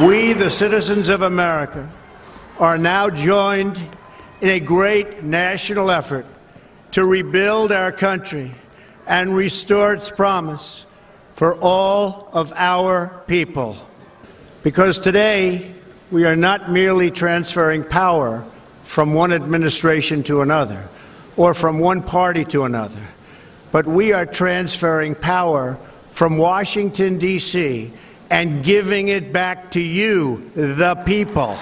We, the citizens of America, are now joined in a great national effort to rebuild our country and restore its promise for all of our people. Because today, we are not merely transferring power from one administration to another or from one party to another, but we are transferring power from Washington, D.C., and giving it back to you, the people.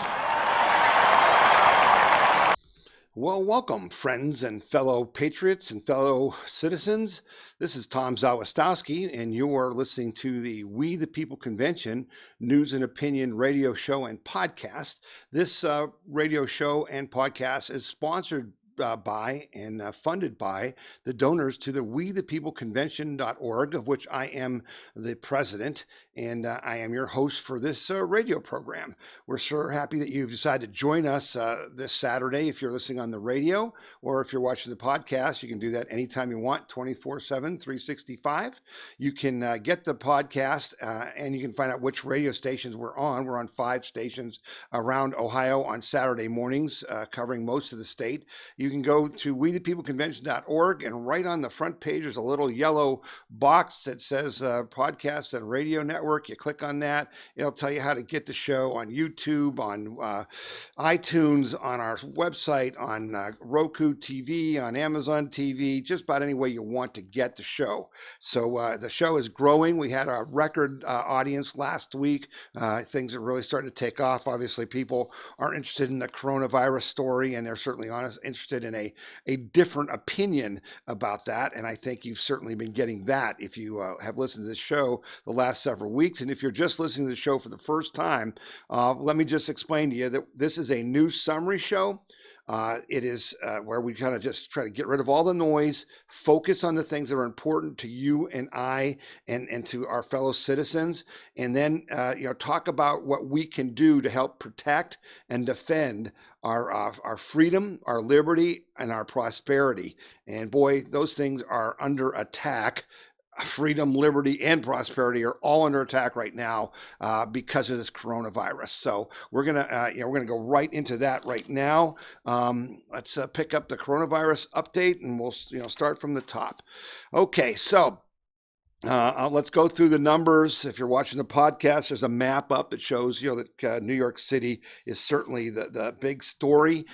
Well, welcome, friends and fellow patriots and fellow citizens. This is Tom Zawistowski, and you are listening to the We the People Convention News and Opinion radio show and podcast. This radio show and podcast is sponsored by and funded by the donors to the WeThePeopleConvention.org, of which I am the president, and I am your host for this radio program. We're so happy that you've decided to join us this Saturday. If you're listening on the radio or if you're watching the podcast, you can do that anytime you want, 24/7, 365. You can get the podcast and you can find out which radio stations we're on. We're on 5 stations around Ohio on Saturday mornings, covering most of the state. You can go to WeThePeopleConvention.org, and right on the front page there's a little yellow box that says Podcasts and Radio Network. You click on that. It'll tell you how to get the show on YouTube, on iTunes, on our website, on Roku TV, on Amazon TV, just about any way you want to get the show. So the show is growing. We had a record audience last week. Things are really starting to take off. Obviously, people are interested in the coronavirus story, and they're certainly interested in a different opinion about that. And I think you've certainly been getting that if you have listened to this show the last several weeks. And if you're just listening to the show for the first time, let me just explain to you that this is a news summary show. It is where we kind of just try to get rid of all the noise, focus on the things that are important to you and I and to our fellow citizens, and then talk about what we can do to help protect and defend our freedom, our liberty, and our prosperity. And boy, those things are under attack. Freedom, liberty, and prosperity are all under attack right now because of this coronavirus. So we're gonna go right into that right now. Let's pick up the coronavirus update, and we'll start from the top. Okay, so let's go through the numbers. If you're watching the podcast, there's a map up that shows that New York City is certainly the big story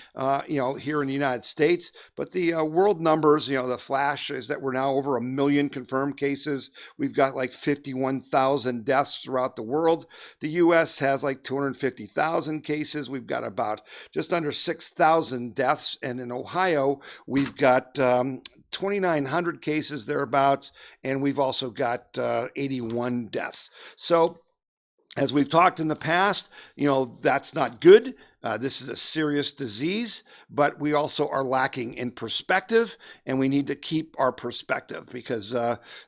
here in the United States. But the world numbers, the flash is that we're now over 1 million confirmed cases. We've got like 51,000 deaths throughout the world. The U.S. has like 250,000 cases. We've got about just under 6,000 deaths, and in Ohio we've got 2,900 cases thereabouts, and we've also got 81 deaths. So as we've talked in the past, that's not good. This is a serious disease, but we also are lacking in perspective, and we need to keep our perspective because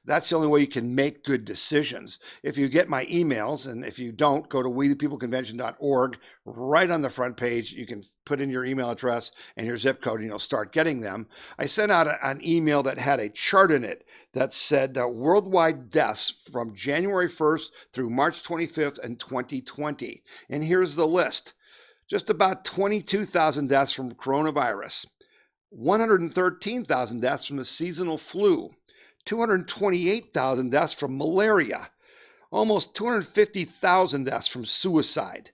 that's the only way you can make good decisions. If you get my emails, and if you don't, go to WeThePeopleConvention.org. Right on the front page, you can put in your email address and your zip code, and you'll start getting them. I sent out an email that had a chart in it that said worldwide deaths from January 1st through March 25th in 2020. And here's the list. Just about 22,000 deaths from coronavirus, 113,000 deaths from the seasonal flu, 228,000 deaths from malaria, almost 250,000 deaths from suicide,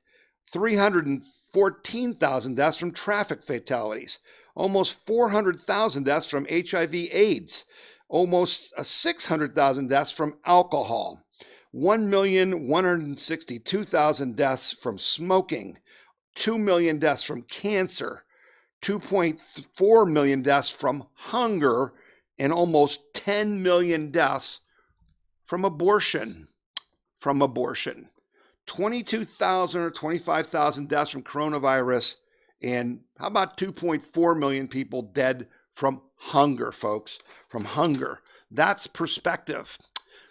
314,000 deaths from traffic fatalities, almost 400,000 deaths from HIV/AIDS, almost 600,000 deaths from alcohol, 1,162,000 deaths from smoking, 2 million deaths from cancer, 2.4 million deaths from hunger, and almost 10 million deaths from abortion. 22,000 or 25,000 deaths from coronavirus, and how about 2.4 million people dead from hunger, folks, from hunger. That's perspective.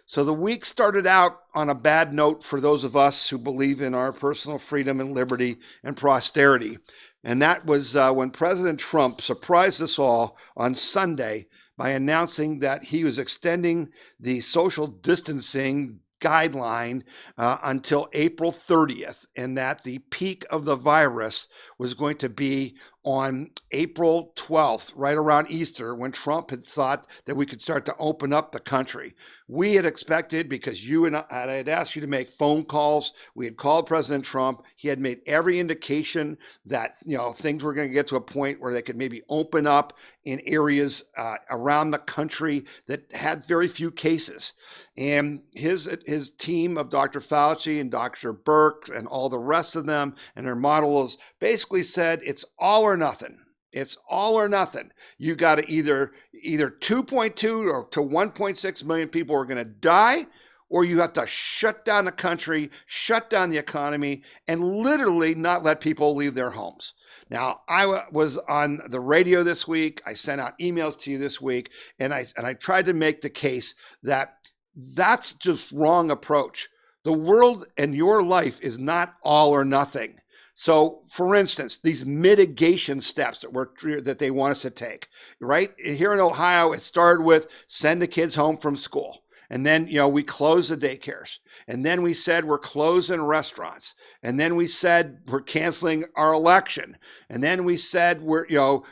So the week started out on a bad note for those of us who believe in our personal freedom and liberty and prosperity. And that was when President Trump surprised us all on Sunday by announcing that he was extending the social distancing guideline until April 30th, and that the peak of the virus was going to be on April 12th, right around Easter, when Trump had thought that we could start to open up the country. We had expected, because you and I had asked you to make phone calls, we had called President Trump. He had made every indication that things were going to get to a point where they could maybe open up in areas around the country that had very few cases. And his team of Dr. Fauci and Dr. Birx and all the rest of them and their models basically said it's all or nothing. It's all or nothing. You got to either 2.2 or to 1.6 million people are going to die, or you have to shut down the country, shut down the economy, and literally not let people leave their homes. Now, I was on the radio this week. I sent out emails to you this week, and I tried to make the case that that's just wrong approach. The world and your life is not all or nothing. So, for instance, these mitigation steps that they want us to take, right? Here in Ohio, it started with send the kids home from school. And then, we closed the daycares. And then we said we're closing restaurants. And then we said we're canceling our election. And then we said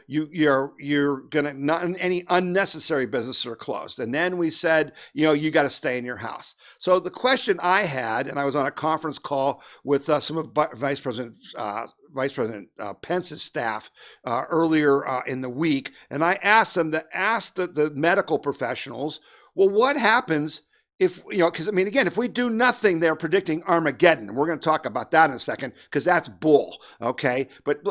you're gonna not any unnecessary businesses are closed. And then we said you got to stay in your house. So the question I had, and I was on a conference call with some of Vice President Pence's staff earlier in the week, and I asked them to ask the medical professionals, well, what happens if, because again, if we do nothing, they're predicting Armageddon. We're going to talk about that in a second, because that's bull, okay? But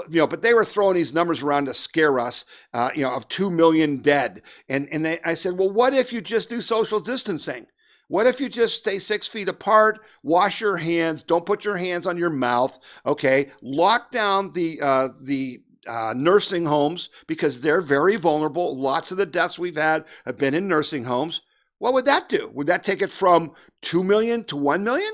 they were throwing these numbers around to scare us, of 2 million dead. And I said, well, what if you just do social distancing? What if you just stay 6 feet apart, wash your hands, don't put your hands on your mouth, okay? Lock down the nursing homes, because they're very vulnerable. Lots of the deaths we've had have been in nursing homes. What would that do? Would that take it from 2 million to 1 million?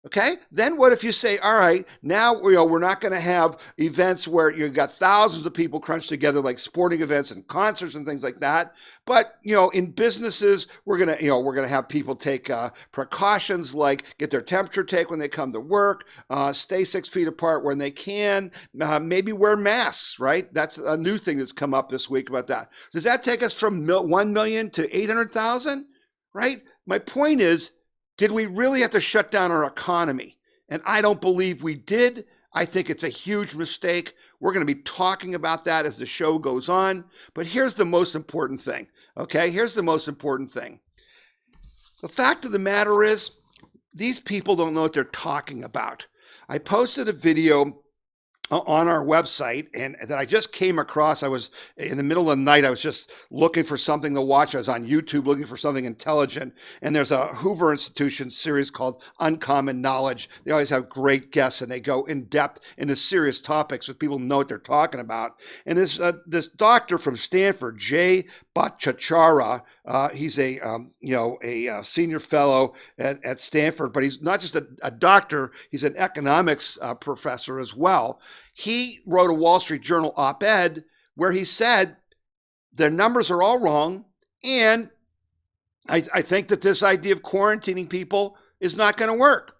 Okay, then what if you say, all right, now we're not going to have events where you've got thousands of people crunched together, like sporting events and concerts and things like that. But in businesses, we're gonna have people take precautions, like get their temperature taken when they come to work, stay 6 feet apart when they can, maybe wear masks. Right, that's a new thing that's come up this week about that. Does that take us from 1 million to 800,000? Right. My point is, did we really have to shut down our economy? And I don't believe we did. I think it's a huge mistake. We're going to be talking about that as the show goes on. But here's the most important thing, okay? Here's the most important thing. The fact of the matter is, these people don't know what they're talking about. I posted a video on our website, and that I just came across. I was in the middle of the night. I was just looking for something to watch. I was on YouTube looking for something intelligent. And there's a Hoover Institution series called Uncommon Knowledge. They always have great guests, and they go in depth into serious topics with people who know what they're talking about. And this doctor from Stanford, Jay Bhattacharya, he's a senior fellow at Stanford, but he's not just a doctor. He's an economics professor as well. He wrote a Wall Street Journal op-ed where he said their numbers are all wrong, and I think that this idea of quarantining people is not going to work.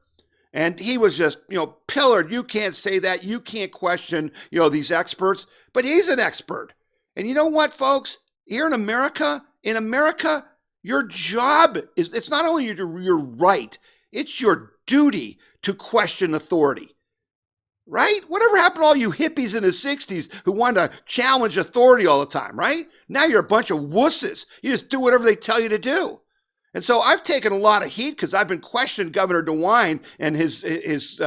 And he was just, pillared. You can't say that. You can't question, these experts. But he's an expert. And you know what, folks? Here in America, your job is, it's not only your right, it's your duty to question authority. Right? Whatever happened to all you hippies in the 60s who wanted to challenge authority all the time, right? Now you're a bunch of wusses. You just do whatever they tell you to do. And so I've taken a lot of heat because I've been questioning Governor DeWine and his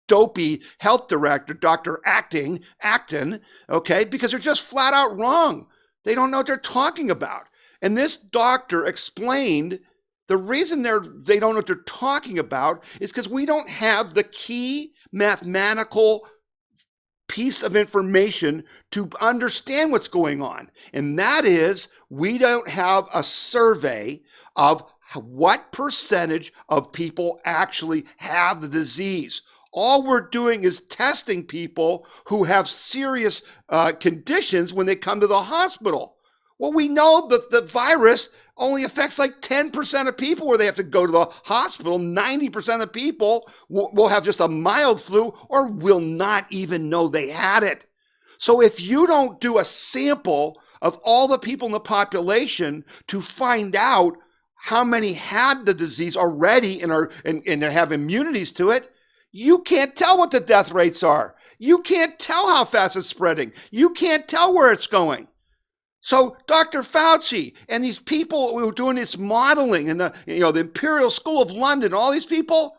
dopey health director, Dr. Acton, okay, because they're just flat out wrong. They don't know what they're talking about. And this doctor explained the reason they don't know what they're talking about is because we don't have the key mathematical piece of information to understand what's going on. And that is, we don't have a survey of what percentage of people actually have the disease. All we're doing is testing people who have serious conditions when they come to the hospital. Well, we know that the virus only affects like 10% of people where they have to go to the hospital. 90% of people will have just a mild flu or will not even know they had it. So if you don't do a sample of all the people in the population to find out how many had the disease already and have immunities to it, you can't tell what the death rates are. You can't tell how fast it's spreading. You can't tell where it's going. So Dr. Fauci and these people who are doing this modeling and the Imperial School of London, all these people,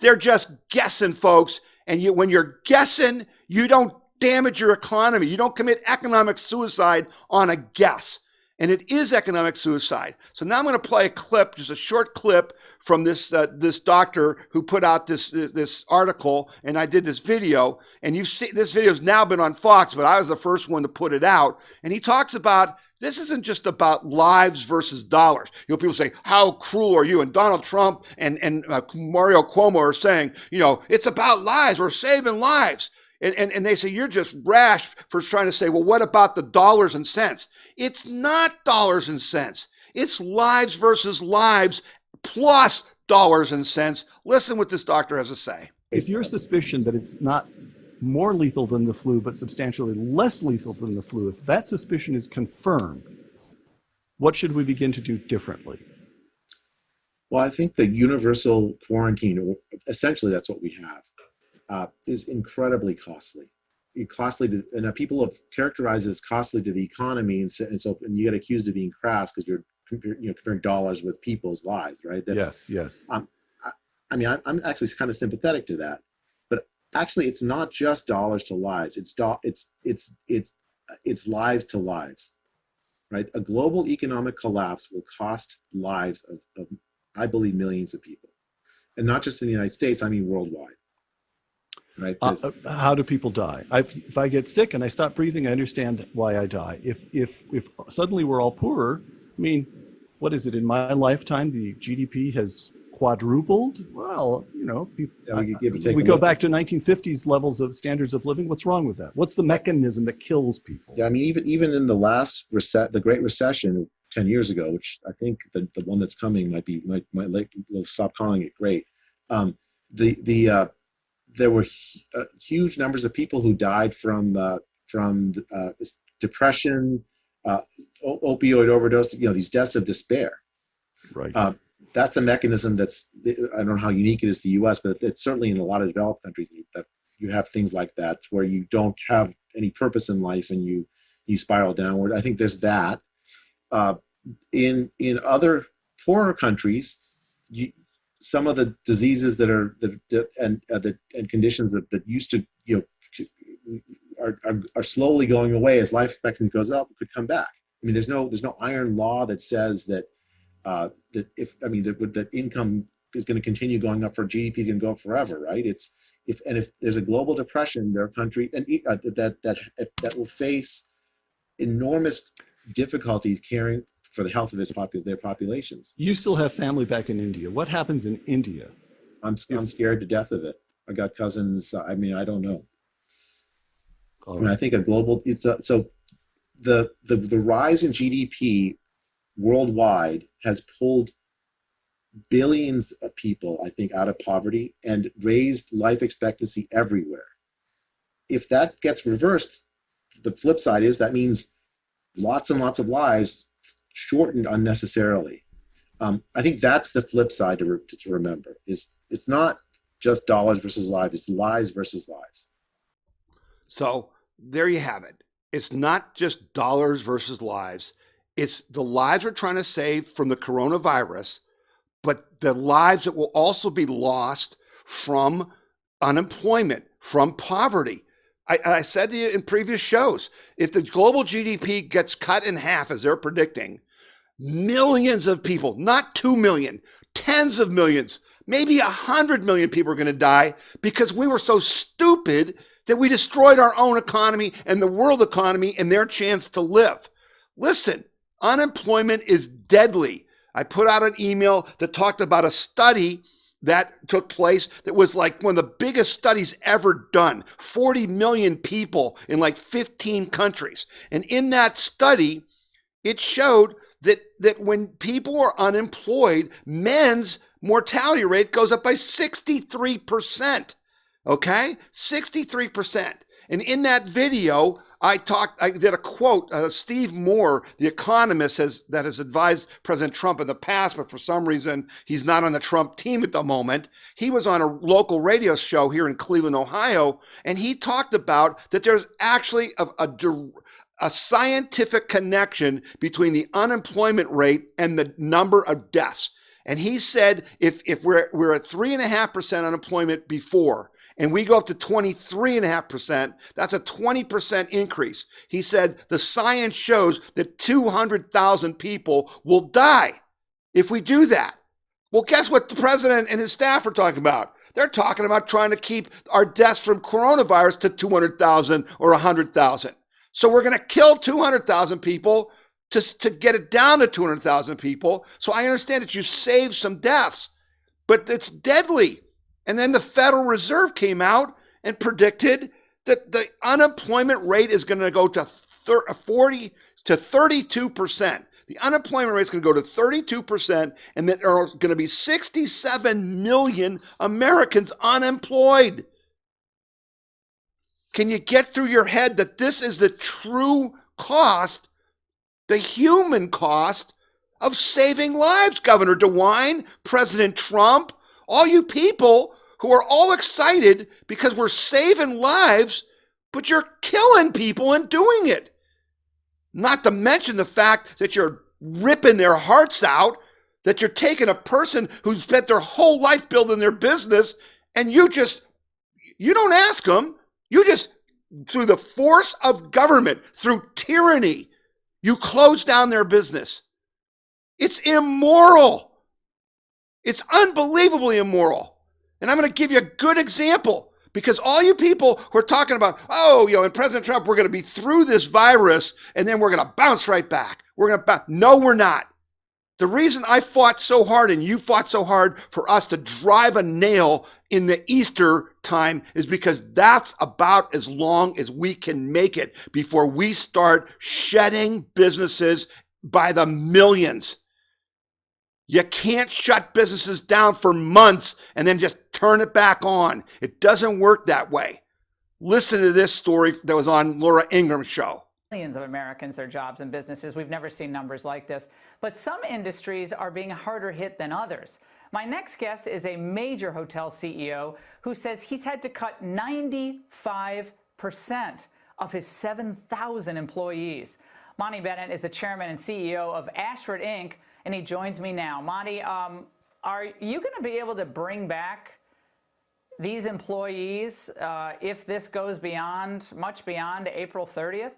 they're just guessing, folks. And when you're guessing, you don't damage your economy. You don't commit economic suicide on a guess. And it is economic suicide. So now I'm going to play a clip, just a short clip from this doctor who put out this article, and I did this video. And you've seen this video has now been on Fox, but I was the first one to put it out. And he talks about this isn't just about lives versus dollars. People say, "How cruel are you?" And Donald Trump and Mario Cuomo are saying, it's about lives. We're saving lives. And they say, you're just rash for trying to say, well, what about the dollars and cents? It's not dollars and cents. It's lives versus lives plus dollars and cents. Listen what this doctor has to say. If your suspicion that it's not more lethal than the flu, but substantially less lethal than the flu, if that suspicion is confirmed, what should we begin to do differently? Well, I think the universal quarantine, essentially that's what we have. Is incredibly costly. And people have characterized as costly to the economy, and you get accused of being crass because you're comparing dollars with people's lives, right? Yes. I'm actually kind of sympathetic to that, but actually, it's not just dollars to lives. It's lives to lives, right? A global economic collapse will cost lives of I believe, millions of people, and not just in the United States. I mean, worldwide. Right. How do people die? If I get sick and I stop breathing, I understand why I die. If suddenly we're all poorer, I mean, what is it? In my lifetime, the GDP has quadrupled. Well, we go back to 1950s levels of standards of living. What's wrong with that? What's the mechanism that kills people? Yeah, I mean, even in the last the Great Recession 10 years ago, which I think the one that's coming we'll stop calling it great. There were huge numbers of people who died from depression, opioid overdose. These deaths of despair. Right. That's a mechanism that's, I don't know how unique it is to the U.S., but it's certainly in a lot of developed countries that you have things like that where you don't have any purpose in life and you spiral downward. I think there's that. In other poorer countries, some of the diseases and conditions that used to are slowly going away as life expectancy goes up could come back. I mean, there's no iron law that says that that income is going to continue going up, for GDP is going to go up forever, right? If there's a global depression, there are countries that will face enormous difficulties caring for the health of their populations. You still have family back in India. What happens in India? I'm scared to death of it. I got cousins. I don't know. I think a global. The rise in GDP worldwide has pulled billions of people, I think, out of poverty and raised life expectancy everywhere. If that gets reversed, the flip side is that means lots and lots of lives shortened unnecessarily. I think that's the flip side to remember. It's not just dollars versus lives, it's lives versus lives. So there you have it. It's not just dollars versus lives. It's the lives we're trying to save from the coronavirus, but the lives that will also be lost from unemployment, from poverty. I said to you in previous shows, if the global GDP gets cut in half, as they're predicting, millions of people, not 2 million, tens of millions, maybe 100 million people are going to die because we were so stupid that we destroyed our own economy and the world economy and their chance to live. Listen, unemployment is deadly. I put out an email that talked about a study that took place that was like one of the biggest studies ever done. 40 million people in like 15 countries. And in that study, it showed that when people are unemployed, men's mortality rate goes up by 63%. Okay? 63%. And in that video, I did a quote. Steve Moore, the economist, that has advised President Trump in the past, but for some reason he's not on the Trump team at the moment. He was on a local radio show here in Cleveland, Ohio, and he talked about that there's actually a scientific connection between the unemployment rate and the number of deaths. And he said if we're at 3.5% unemployment before, and we go up to 23.5%, that's a 20% increase. He said the science shows that 200,000 people will die if we do that. Well, guess what the president and his staff are talking about? They're talking about trying to keep our deaths from coronavirus to 200,000 or 100,000. So we're going to kill 200,000 people to get it down to 200,000 people. So I understand that you saved some deaths, but it's deadly. And then the Federal Reserve came out and predicted that the unemployment rate is going to go to 40 to 32%. The unemployment rate is going to go to 32%, and that there are going to be 67 million Americans unemployed. Can you get through your head that this is the true cost, the human cost of saving lives? Governor DeWine, President Trump, all you people who are all excited because we're saving lives, but you're killing people in doing it. Not to mention the fact that you're ripping their hearts out, that you're taking a person who's spent their whole life building their business, and you don't ask them, you just, through the force of government, through tyranny, you close down their business. It's immoral. It's unbelievably immoral. And I'm going to give you a good example, because all you people who are talking about, and President Trump, we're going to be through this virus and then we're going to bounce right back. No, we're not. The reason I fought so hard and you fought so hard for us to drive a nail in the Easter time is because that's about as long as we can make it before we start shedding businesses by the millions. You can't shut businesses down for months and then just turn it back on. It doesn't work that way. Listen to this story that was on Laura Ingram's show. Millions of Americans, their jobs and businesses. We've never seen numbers like this. But some industries are being harder hit than others. My next guest is a major hotel CEO who says he's had to cut 95% of his 7,000 employees. Monty Bennett is the chairman and CEO of Ashford Inc., and he joins me now. Monty, are you going to be able to bring back these employees if this goes much beyond April 30th?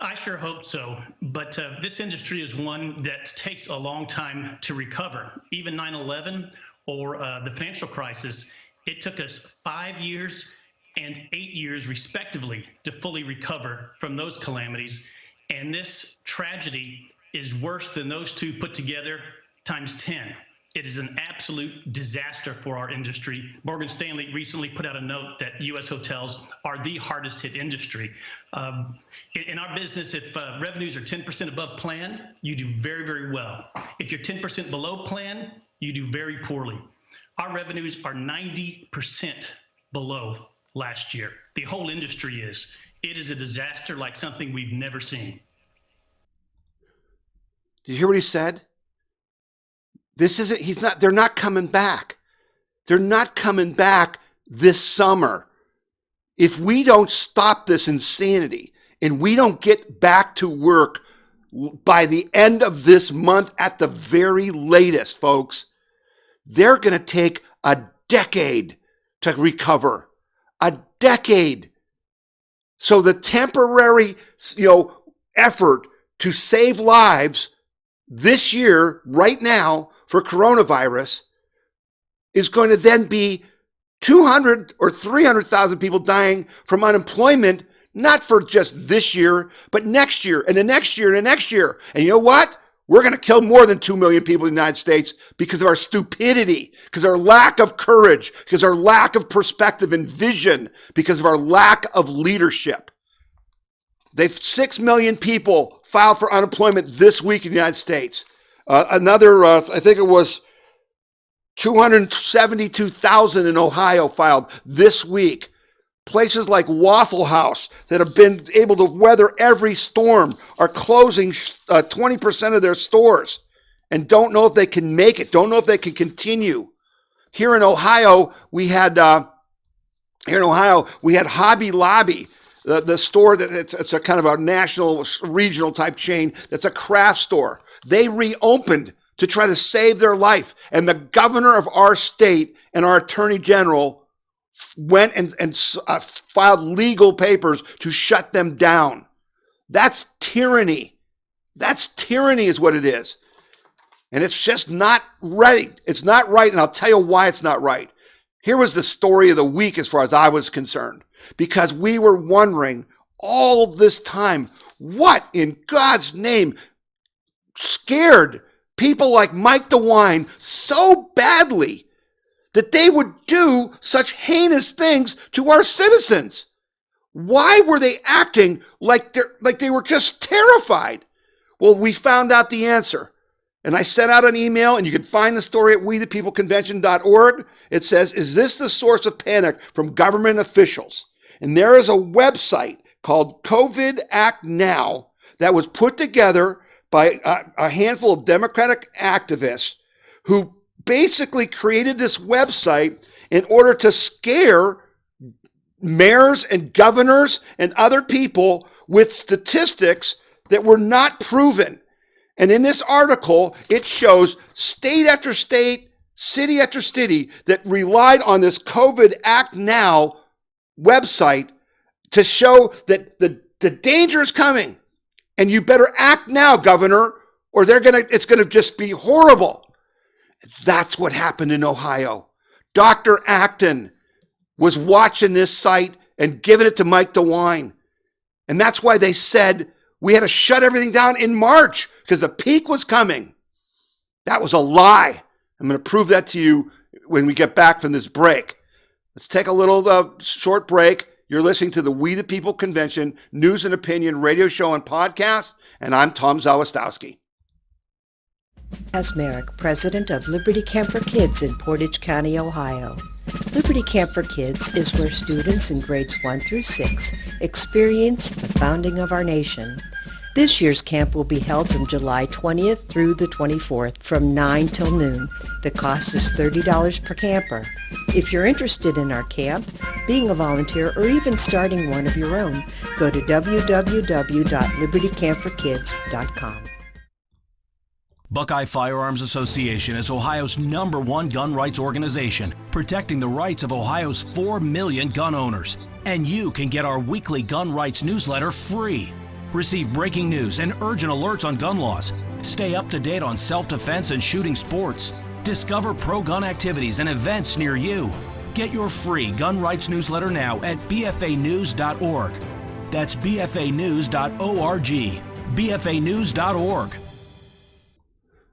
I sure hope so, but this industry is one that takes a long time to recover. Even 9/11 or the financial crisis, it took us 5 years and 8 years, respectively, to fully recover from those calamities. And this tragedy is worse than those two put together times 10. It is an absolute disaster for our industry. Morgan Stanley recently put out a note that U.S. hotels are the hardest hit industry. In our business, if revenues are 10% above plan, you do very, very well. If you're 10% below plan, you do very poorly. Our revenues are 90% below last year. The whole industry is. It is a disaster like something we've never seen. Did you hear what he said? They're not coming back. They're not coming back this summer. If we don't stop this insanity and we don't get back to work by the end of this month at the very latest, folks, they're going to take a decade to recover. A decade. So the temporary, effort to save lives this year, right now, for coronavirus is going to then be 200 or 300,000 people dying from unemployment, not for just this year, but next year and the next year and the next year. And you know what? We're going to kill more than 2 million people in the United States because of our stupidity, because of our lack of courage, because of our lack of perspective and vision, because of our lack of leadership. They've 6 million people filed for unemployment this week in the United States. Another, I think it was 272,000 in Ohio filed this week. Places like Waffle House that have been able to weather every storm are closing 20% of their stores and don't know if they can make it, don't know if they can continue. Here in Ohio, we had Hobby Lobby, the store that it's a kind of a national, regional type chain that's a craft store. They reopened to try to save their life. And the governor of our state and our attorney general went and filed legal papers to shut them down. That's tyranny. That's tyranny is what it is. And it's just not right. It's not right, and I'll tell you why it's not right. Here was the story of the week as far as I was concerned, because we were wondering all this time, what in God's name scared people like Mike DeWine so badly that they would do such heinous things to our citizens? Why were they acting like they were just terrified? Well, we found out the answer. And I sent out an email, and you can find the story at wethepeopleconvention.org. It says, is this the source of panic from government officials? And there is a website called COVID Act Now that was put together by a handful of Democratic activists who basically created this website in order to scare mayors and governors and other people with statistics that were not proven. And in this article, it shows state after state, city after city that relied on this COVID Act Now website to show that the danger is coming. And you better act now, governor, or it's gonna just be horrible. That's what happened in Ohio. Dr. Acton was watching this site and giving it to Mike DeWine. And that's why they said we had to shut everything down in March because the peak was coming. That was a lie. I'm going to prove that to you when we get back from this break. Let's take a little short break. You're listening to the We the People Convention News and Opinion radio show and podcast, and I'm Tom Zawistowski. As Merrick, president of Liberty Camp for Kids in Portage County, Ohio. Liberty Camp for Kids is where students in grades 1 through 6 experience the founding of our nation. This year's camp will be held from July 20th through the 24th from 9 till noon. The cost is $30 per camper. If you're interested in our camp, being a volunteer, or even starting one of your own, go to www.libertycampforkids.com. Buckeye Firearms Association is Ohio's #1 gun rights organization, protecting the rights of Ohio's 4 million gun owners. And you can get our weekly gun rights newsletter free. Receive breaking news and urgent alerts on gun laws. Stay up to date on self-defense and shooting sports. Discover pro-gun activities and events near you. Get your free gun rights newsletter now at bfanews.org. That's bfanews.org. bfanews.org.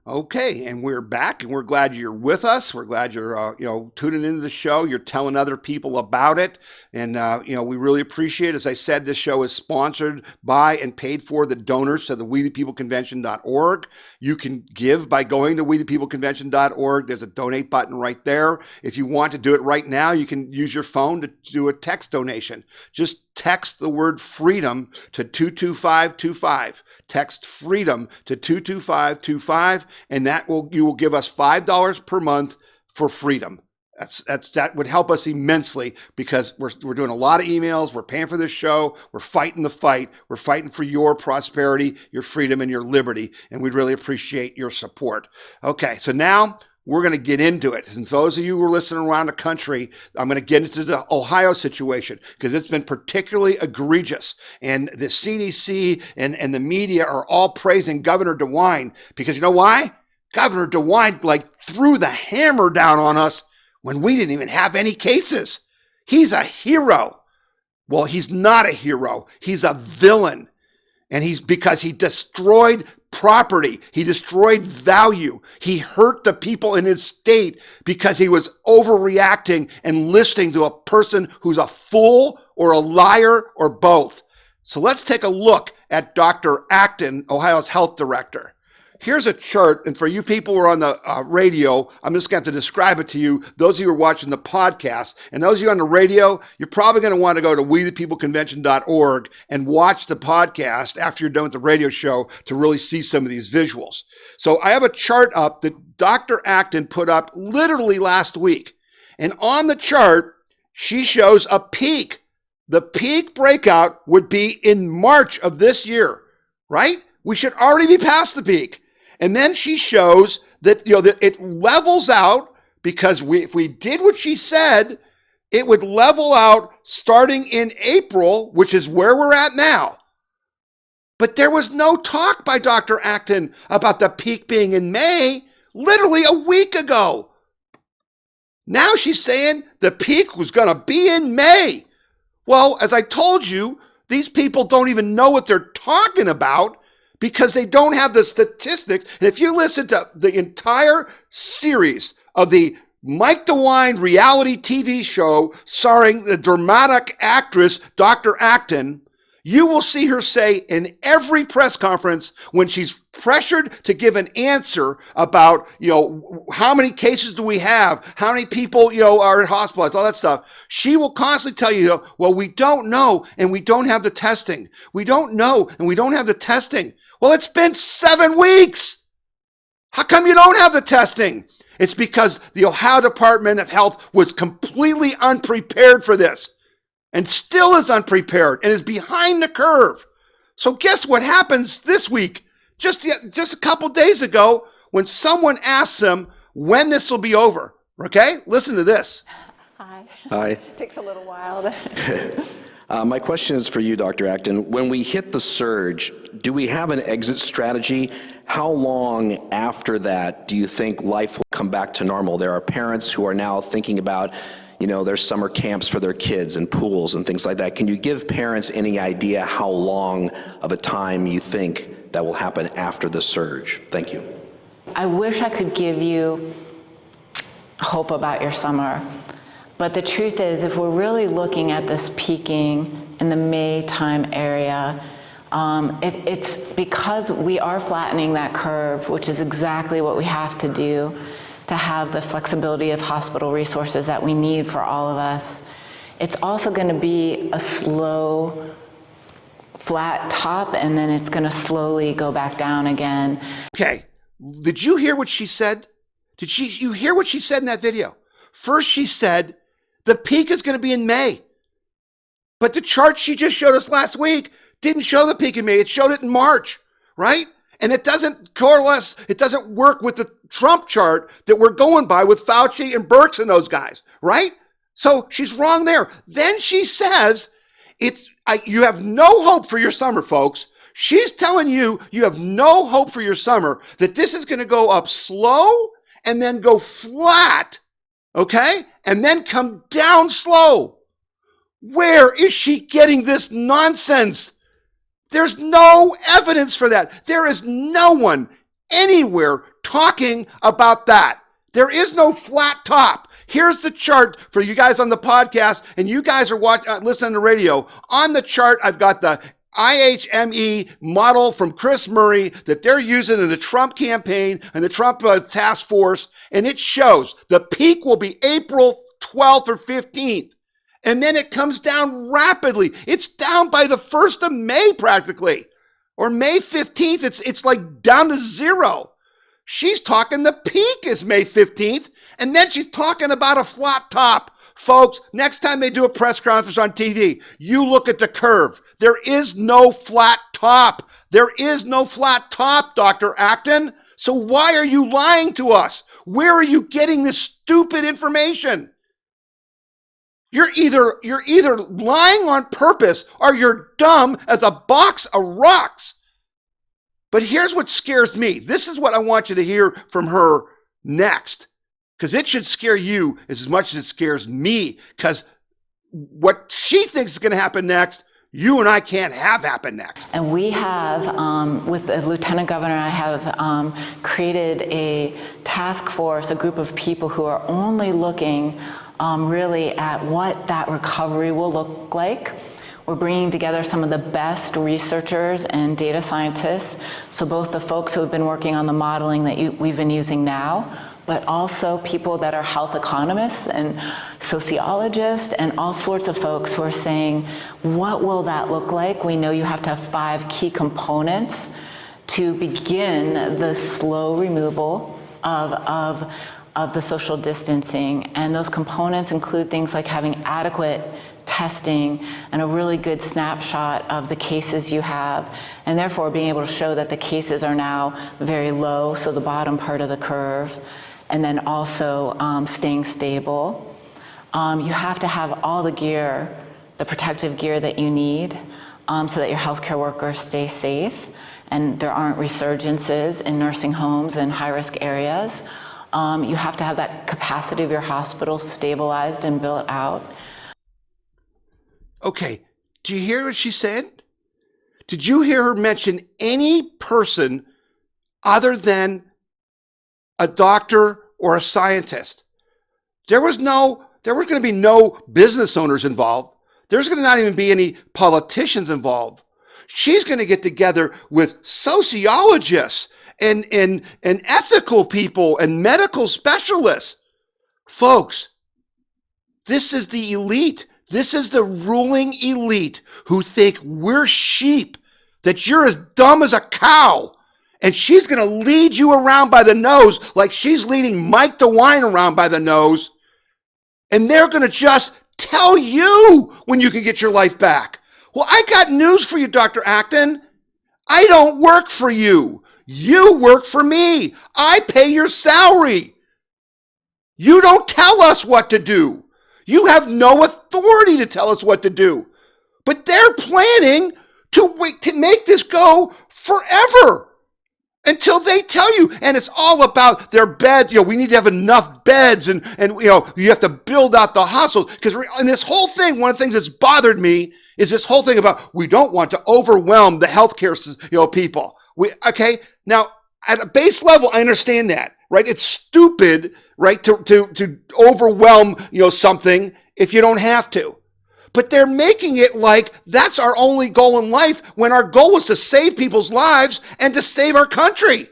Okay, and we're back, and we're glad you're with us. We're glad you're, tuning into the show. You're telling other people about it, and we really appreciate it. As I said, this show is sponsored by and paid for the donors to the WeThePeopleConvention.org. You can give by going to WeThePeopleConvention.org. There's a donate button right there. If you want to do it right now, you can use your phone to do a text donation. Just text the word freedom to 22525. Text freedom to 22525, and you will give us $5 per month for freedom. That would help us immensely because we're doing a lot of emails. We're paying for this show. We're fighting the fight. We're fighting for your prosperity, your freedom, and your liberty, and we'd really appreciate your support. Okay, so now we're going to get into it. And those of you who are listening around the country, I'm going to get into the Ohio situation because it's been particularly egregious. And the CDC and the media are all praising Governor DeWine because you know why? Governor DeWine threw the hammer down on us when we didn't even have any cases. He's a hero. Well, he's not a hero. He's a villain. And because he destroyed property. He destroyed value. He hurt the people in his state because he was overreacting and listening to a person who's a fool or a liar or both. So let's take a look at Dr. Acton, Ohio's health director. Here's a chart, and for you people who are on the radio, I'm just going to describe it to you. Those of you who are watching the podcast, and those of you on the radio, you're probably going to want to go to wethepeopleconvention.org and watch the podcast after you're done with the radio show to really see some of these visuals. So I have a chart up that Dr. Acton put up literally last week. And on the chart, she shows a peak. The peak breakout would be in March of this year, right? We should already be past the peak. And then she shows that, that it levels out because if we did what she said, it would level out starting in April, which is where we're at now. But there was no talk by Dr. Acton about the peak being in May, literally a week ago. Now she's saying the peak was going to be in May. Well, as I told you, these people don't even know what they're talking about because they don't have the statistics. And if you listen to the entire series of the Mike DeWine reality TV show starring the dramatic actress Dr. Acton, you will see her say in every press conference when she's pressured to give an answer about, how many cases do we have? How many people, are hospitalized? All that stuff. She will constantly tell you, well, we don't know and we don't have the testing. We don't know and we don't have the testing. Well, it's been 7 weeks. How come you don't have the testing? It's because the Ohio Department of Health was completely unprepared for this and still is unprepared and is behind the curve. So guess what happens this week? Just a couple days ago when someone asks them when this will be over. Okay? Listen to this. Hi. Hi. Takes a little while. My question is for you, Dr. Acton. When we hit the surge, do we have an exit strategy? How long after that do you think life will come back to normal? There are parents who are now thinking about their summer camps for their kids and pools and things like that. Can you give parents any idea how long of a time you think that will happen after the surge? Thank you. I wish I could give you hope about your summer. But the truth is, if we're really looking at this peaking in the May time area, it's because we are flattening that curve, which is exactly what we have to do to have the flexibility of hospital resources that we need for all of us. It's also going to be a slow, flat top, and then it's going to slowly go back down again. Okay, did you hear what she said? You hear what she said in that video? First, she said the peak is going to be in May. But the chart she just showed us last week didn't show the peak in May. It showed it in March, right? And it doesn't coalesce, it doesn't work with the Trump chart that we're going by with Fauci and Birx and those guys, right? So she's wrong there. Then she says, you have no hope for your summer, folks. She's telling you have no hope for your summer, that this is going to go up slow and then go flat, okay? And then come down slow. Where is she getting this nonsense? There's no evidence for that. There is no one anywhere talking about that. There is no flat top. Here's the chart for you guys on the podcast, and you guys are listening to the radio. On the chart, I've got the IHME model from Chris Murray that they're using in the Trump campaign and the Trump task force, and it shows the peak will be April 12th or 15th. And then it comes down rapidly. It's down by the 1st of May practically. Or May 15th, it's like down to zero. She's talking the peak is May 15th, and then she's talking about a flat top. Folks, next time they do a press conference on TV, you look at the curve. There is no flat top. There is no flat top, Dr. Acton. So why are you lying to us? Where are you getting this stupid information? You're either lying on purpose or you're dumb as a box of rocks. But here's what scares me. This is what I want you to hear from her next, because it should scare you as much as it scares me, because what she thinks is going to happen next, you and I can't have happen next. And we have, with the Lieutenant Governor, I have created a task force, a group of people who are only looking really at what that recovery will look like. We're bringing together some of the best researchers and data scientists, so both the folks who have been working on the modeling that we've been using now, but also people that are health economists and sociologists and all sorts of folks who are saying, what will that look like? We know you have to have 5 key components to begin the slow removal of the social distancing. And those components include things like having adequate testing and a really good snapshot of the cases you have, and therefore being able to show that the cases are now very low, so the bottom part of the curve, and then also staying stable. You have to have all the gear, the protective gear that you need so that your healthcare workers stay safe and there aren't resurgences in nursing homes and high-risk areas. You have to have that capacity of your hospital stabilized and built out. Okay, do you hear what she said? Did you hear her mention any person other than a doctor or a scientist? There was going to be no business owners involved. There's going to not even be any politicians involved. She's going to get together with sociologists and ethical people and medical specialists. Folks, this is the elite. This is the ruling elite who think we're sheep, that you're as dumb as a cow. And she's going to lead you around by the nose like she's leading Mike DeWine around by the nose. And they're going to just tell you when you can get your life back. Well, I got news for you, Dr. Acton. I don't work for you. You work for me. I pay your salary. You don't tell us what to do. You have no authority to tell us what to do. But they're planning to make this go forever until they tell you. And it's all about their beds. We need to have enough beds and you have to build out the hospitals. Because in this whole thing, one of the things that's bothered me is this whole thing about we don't want to overwhelm the healthcare people. Okay, now at a base level, I understand that, right? It's stupid, right, to overwhelm something if you don't have to. But they're making it like that's our only goal in life when our goal was to save people's lives and to save our country.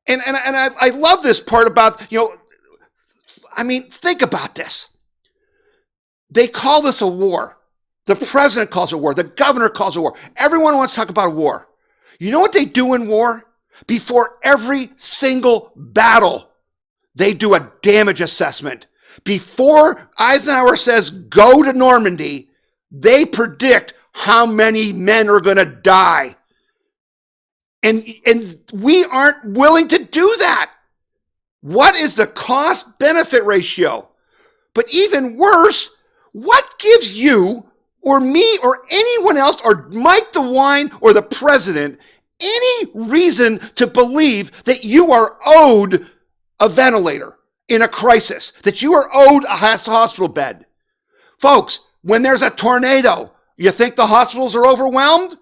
And I love this part about, think about this. They call this a war. The president calls it a war. The governor calls it a war. Everyone wants to talk about a war. You know what they do in war? Before every single battle, they do a damage assessment. Before Eisenhower says, go to Normandy, they predict how many men are going to die. And we aren't willing to do that. What is the cost-benefit ratio? But even worse, what gives you or me or anyone else or Mike DeWine or the president any reason to believe that you are owed a ventilator in a crisis, that you are owed a hospital bed? Folks, when there's a tornado, you think the hospitals are overwhelmed?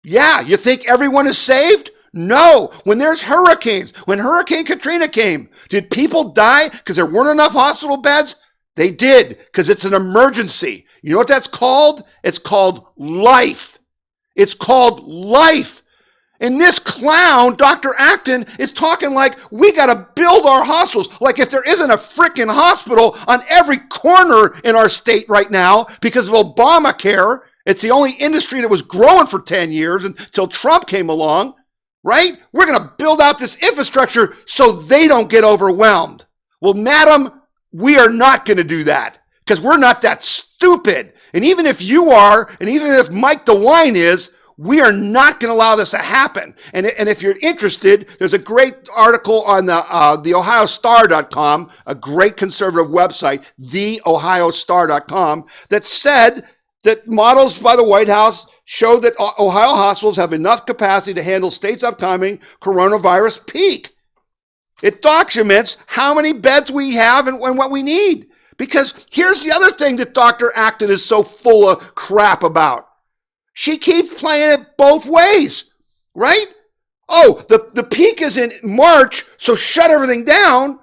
Yeah. You think everyone is saved? No. When there's hurricanes, when Hurricane Katrina came, did people die because there weren't enough hospital beds? They did, because it's an emergency. You know what that's called? It's called life. It's called life. And this clown, Dr. Acton, is talking like we got to build our hospitals. Like if there isn't a freaking hospital on every corner in our state right now because of Obamacare. It's the only industry that was growing for 10 years until Trump came along, right? We're going to build out this infrastructure so they don't get overwhelmed. Well, madam, we are not going to do that because we're not that stupid. And even if you are, and even if Mike DeWine is, we are not going to allow this to happen. And if you're interested, there's a great article on the OhioStar.com, a great conservative website, theohiostar.com, that said that models by the White House show that Ohio hospitals have enough capacity to handle state's upcoming coronavirus peak. It documents how many beds we have and what we need. Because here's the other thing that Dr. Acton is so full of crap about. She keeps playing it both ways, right? Oh, the peak is in March, so shut everything down.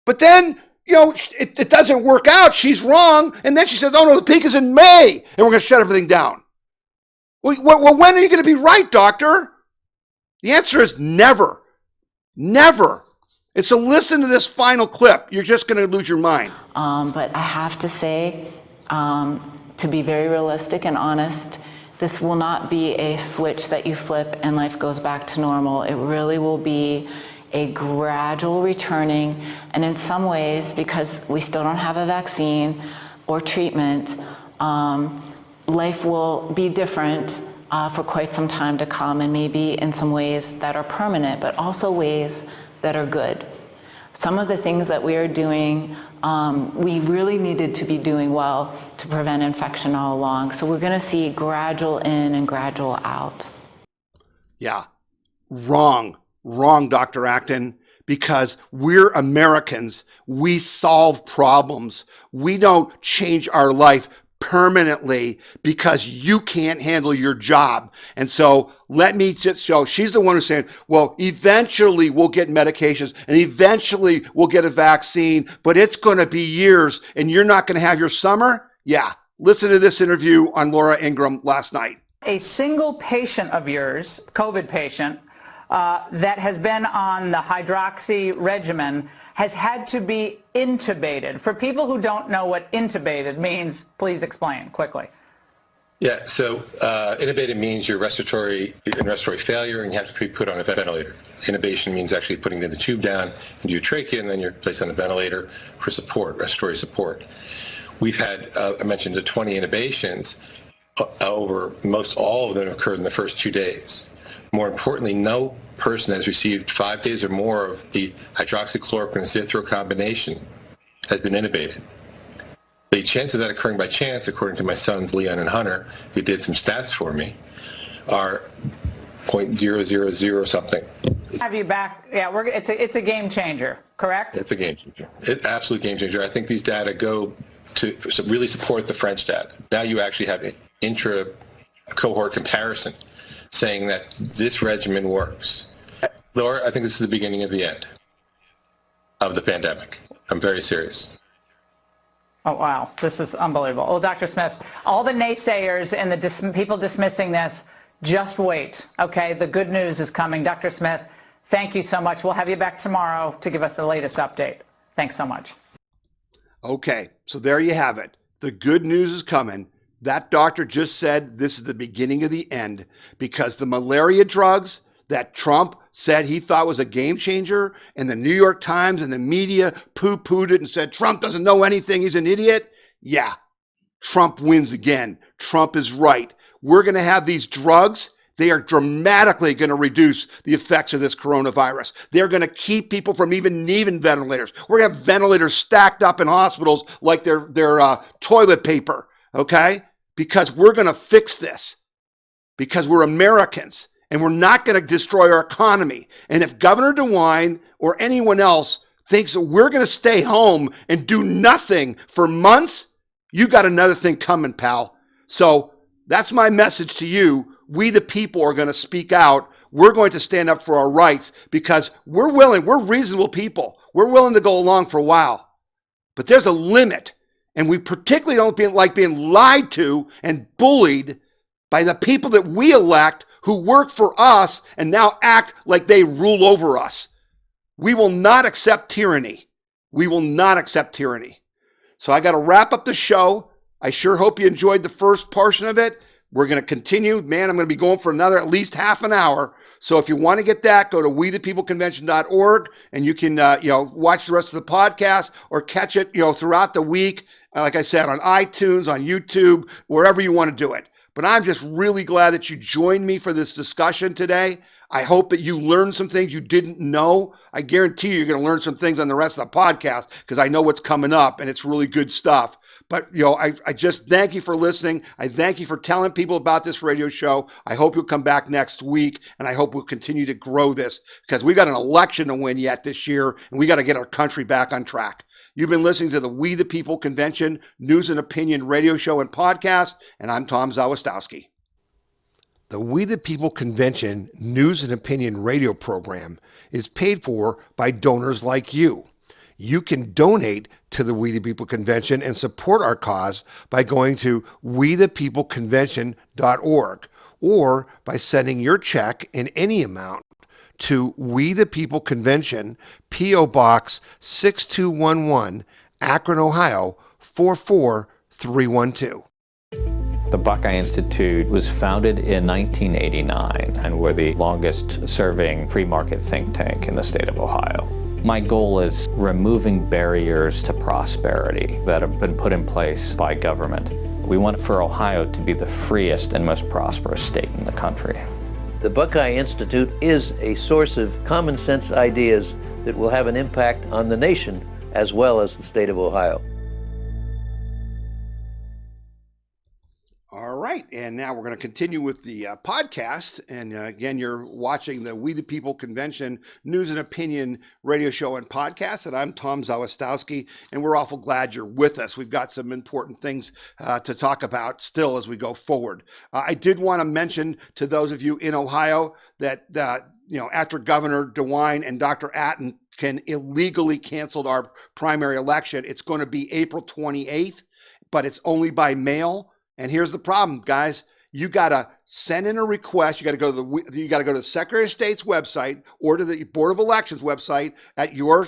But then it doesn't work out. She's wrong. And then she says, oh no, the peak is in May and we're going to shut everything down. Well, when are you going to be right, doctor? The answer is never. Never. And so listen to this final clip. You're just going to lose your mind. But I have to say, to be very realistic and honest, this will not be a switch that you flip and life goes back to normal. It really will be a gradual returning. And in some ways, because we still don't have a vaccine or treatment, life will be different for quite some time to come, and maybe in some ways that are permanent, but also ways that are good. Some of the things that we are doing, we really needed to be doing well to prevent infection all along. So we're going to see gradual in and gradual out. Yeah, wrong, Dr. Acton, because we're Americans. We solve problems. We don't change our life permanently because you can't handle your job. And so let me just show, she's the one who's saying, well, eventually we'll get medications and eventually we'll get a vaccine, but it's going to be years and you're not going to have your summer. Yeah. Listen to this interview on Laura Ingraham last night. A single patient of yours, COVID patient, that has been on the hydroxy regimen has had to be intubated. For people who don't know what intubated means, please explain quickly. Yeah, so intubated means you're in respiratory failure and you have to be put on a ventilator. Intubation means actually putting the tube down into your trachea and then you're placed on a ventilator for support, respiratory support. We've had, I mentioned, the 20 intubations. Over most all of them occurred in the first 2 days. More importantly, no person that has received 5 days or more of the hydroxychloroquine and Zithro combination has been intubated. The chance of that occurring by chance, according to my sons Leon and Hunter, who did some stats for me, are 0.000 something. Have you back? Yeah, it's a game changer, correct? It's a game changer. It's an absolute game changer. I think these data go to really support the French data. Now you actually have an intra-cohort comparison saying that this regimen works. Laura, I think this is the beginning of the end of the pandemic. I'm very serious. Oh, wow. This is unbelievable. Oh, Dr. Smith, all the naysayers and the people dismissing this, just wait, okay? The good news is coming. Dr. Smith, thank you so much. We'll have you back tomorrow to give us the latest update. Thanks so much. Okay, so there you have it. The good news is coming. That doctor just said this is the beginning of the end because the malaria drugs that Trump said he thought was a game changer and the New York Times and the media poo-pooed it and said Trump doesn't know anything, he's an idiot. Yeah, Trump wins again. Trump is right. We're going to have these drugs. They are dramatically going to reduce the effects of this coronavirus. They're going to keep people from even needing ventilators. We're going to have ventilators stacked up in hospitals like they're toilet paper, okay? Because we're going to fix this because we're Americans and we're not going to destroy our economy. And if Governor DeWine or anyone else thinks that we're going to stay home and do nothing for months, you got another thing coming, pal. So that's my message to you. We, the people, are going to speak out. We're going to stand up for our rights because we're willing. We're reasonable people. We're willing to go along for a while. But there's a limit. And we particularly don't like being lied to and bullied by the people that we elect who work for us and now act like they rule over us. We will not accept tyranny. We will not accept tyranny. So I got to wrap up the show. I sure hope you enjoyed the first portion of it. We're going to continue. Man, I'm going to be going for another at least half an hour. So if you want to get that, go to wethepeopleconvention.org and you can watch the rest of the podcast or catch it throughout the week. Like I said, on iTunes, on YouTube, wherever you want to do it. But I'm just really glad that you joined me for this discussion today. I hope that you learned some things you didn't know. I guarantee you're going to learn some things on the rest of the podcast because I know what's coming up and it's really good stuff. But, I just thank you for listening. I thank you for telling people about this radio show. I hope you'll come back next week, and I hope we'll continue to grow this because we got an election to win yet this year, and we got to get our country back on track. You've been listening to the We the People Convention News and Opinion radio show and podcast, and I'm Tom Zawistowski. The We the People Convention News and Opinion radio program is paid for by donors like you. You can donate to the We the People Convention and support our cause by going to wethepeopleconvention.org or by sending your check in any amount to We the People Convention, P.O. Box 6211, Akron, Ohio 44312. The Buckeye Institute was founded in 1989, and we're the longest serving free market think tank in the state of Ohio. My goal is removing barriers to prosperity that have been put in place by government. We want for Ohio to be the freest and most prosperous state in the country. The Buckeye Institute is a source of common sense ideas that will have an impact on the nation as well as the state of Ohio. All right, and now we're going to continue with the podcast. And again, you're watching the We the People Convention News and Opinion radio show and podcast. And I'm Tom Zawistowski, and we're awful glad you're with us. We've got some important things to talk about still as we go forward. I did want to mention to those of you in Ohio that after Governor DeWine and Dr. Acton can illegally cancel our primary election, it's going to be April 28th, but it's only by mail. And here's the problem, guys. You got to send in a request. You got to go to the Secretary of State's website or to the Board of Elections website at your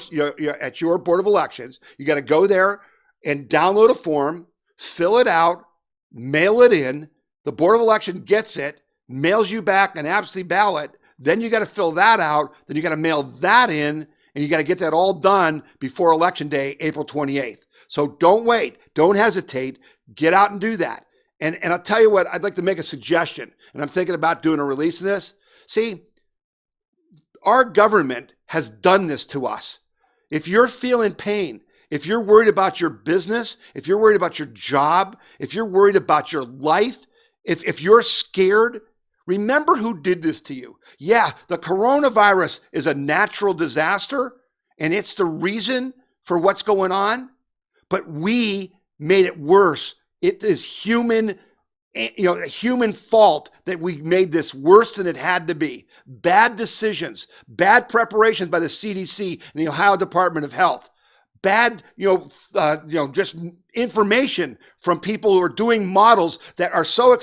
Board of Elections. You got to go there and download a form, fill it out, mail it in. The Board of Election gets it, mails you back an absentee ballot. Then you got to fill that out. Then you got to mail that in, and you got to get that all done before Election Day, April 28th. So don't wait. Don't hesitate. Get out and do that. And I'll tell you what, I'd like to make a suggestion, and I'm thinking about doing a release of this. See, our government has done this to us. If you're feeling pain, if you're worried about your business, if you're worried about your job, if you're worried about your life, if you're scared, remember who did this to you. Yeah, the coronavirus is a natural disaster, and it's the reason for what's going on, but we made it worse. It is human fault that we made this worse than it had to be. Bad decisions, bad preparations by the CDC and the Ohio Department of Health, bad, just information from people who are doing models that are so,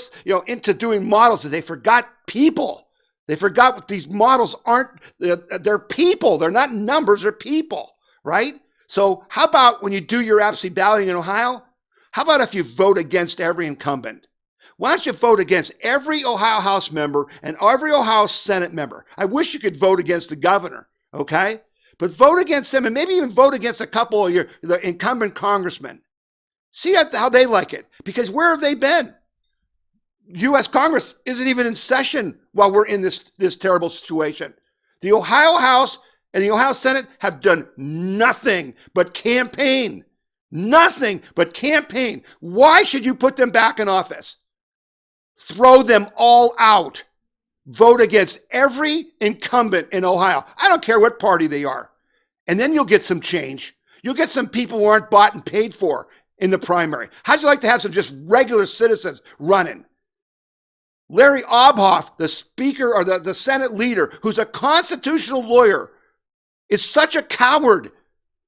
into doing models that they forgot people. They forgot what these models aren't. They're people. They're not numbers. They're people, right? So how about when you do your absentee balloting in Ohio? How about if you vote against every incumbent? Why don't you vote against every Ohio House member and every Ohio Senate member? I wish you could vote against the governor, okay? But vote against them and maybe even vote against a couple of the incumbent congressmen. See how they like it. Because where have they been? U.S. Congress isn't even in session while we're in this terrible situation. The Ohio House and the Ohio Senate have done nothing but campaign. Nothing but campaign. Why should you put them back in office? Throw them all out. Vote against every incumbent in Ohio. I don't care what party they are. And then you'll get some change. You'll get some people who aren't bought and paid for in the primary. How'd you like to have some just regular citizens running? Larry Obhoff, the speaker or the Senate leader, who's a constitutional lawyer, is such a coward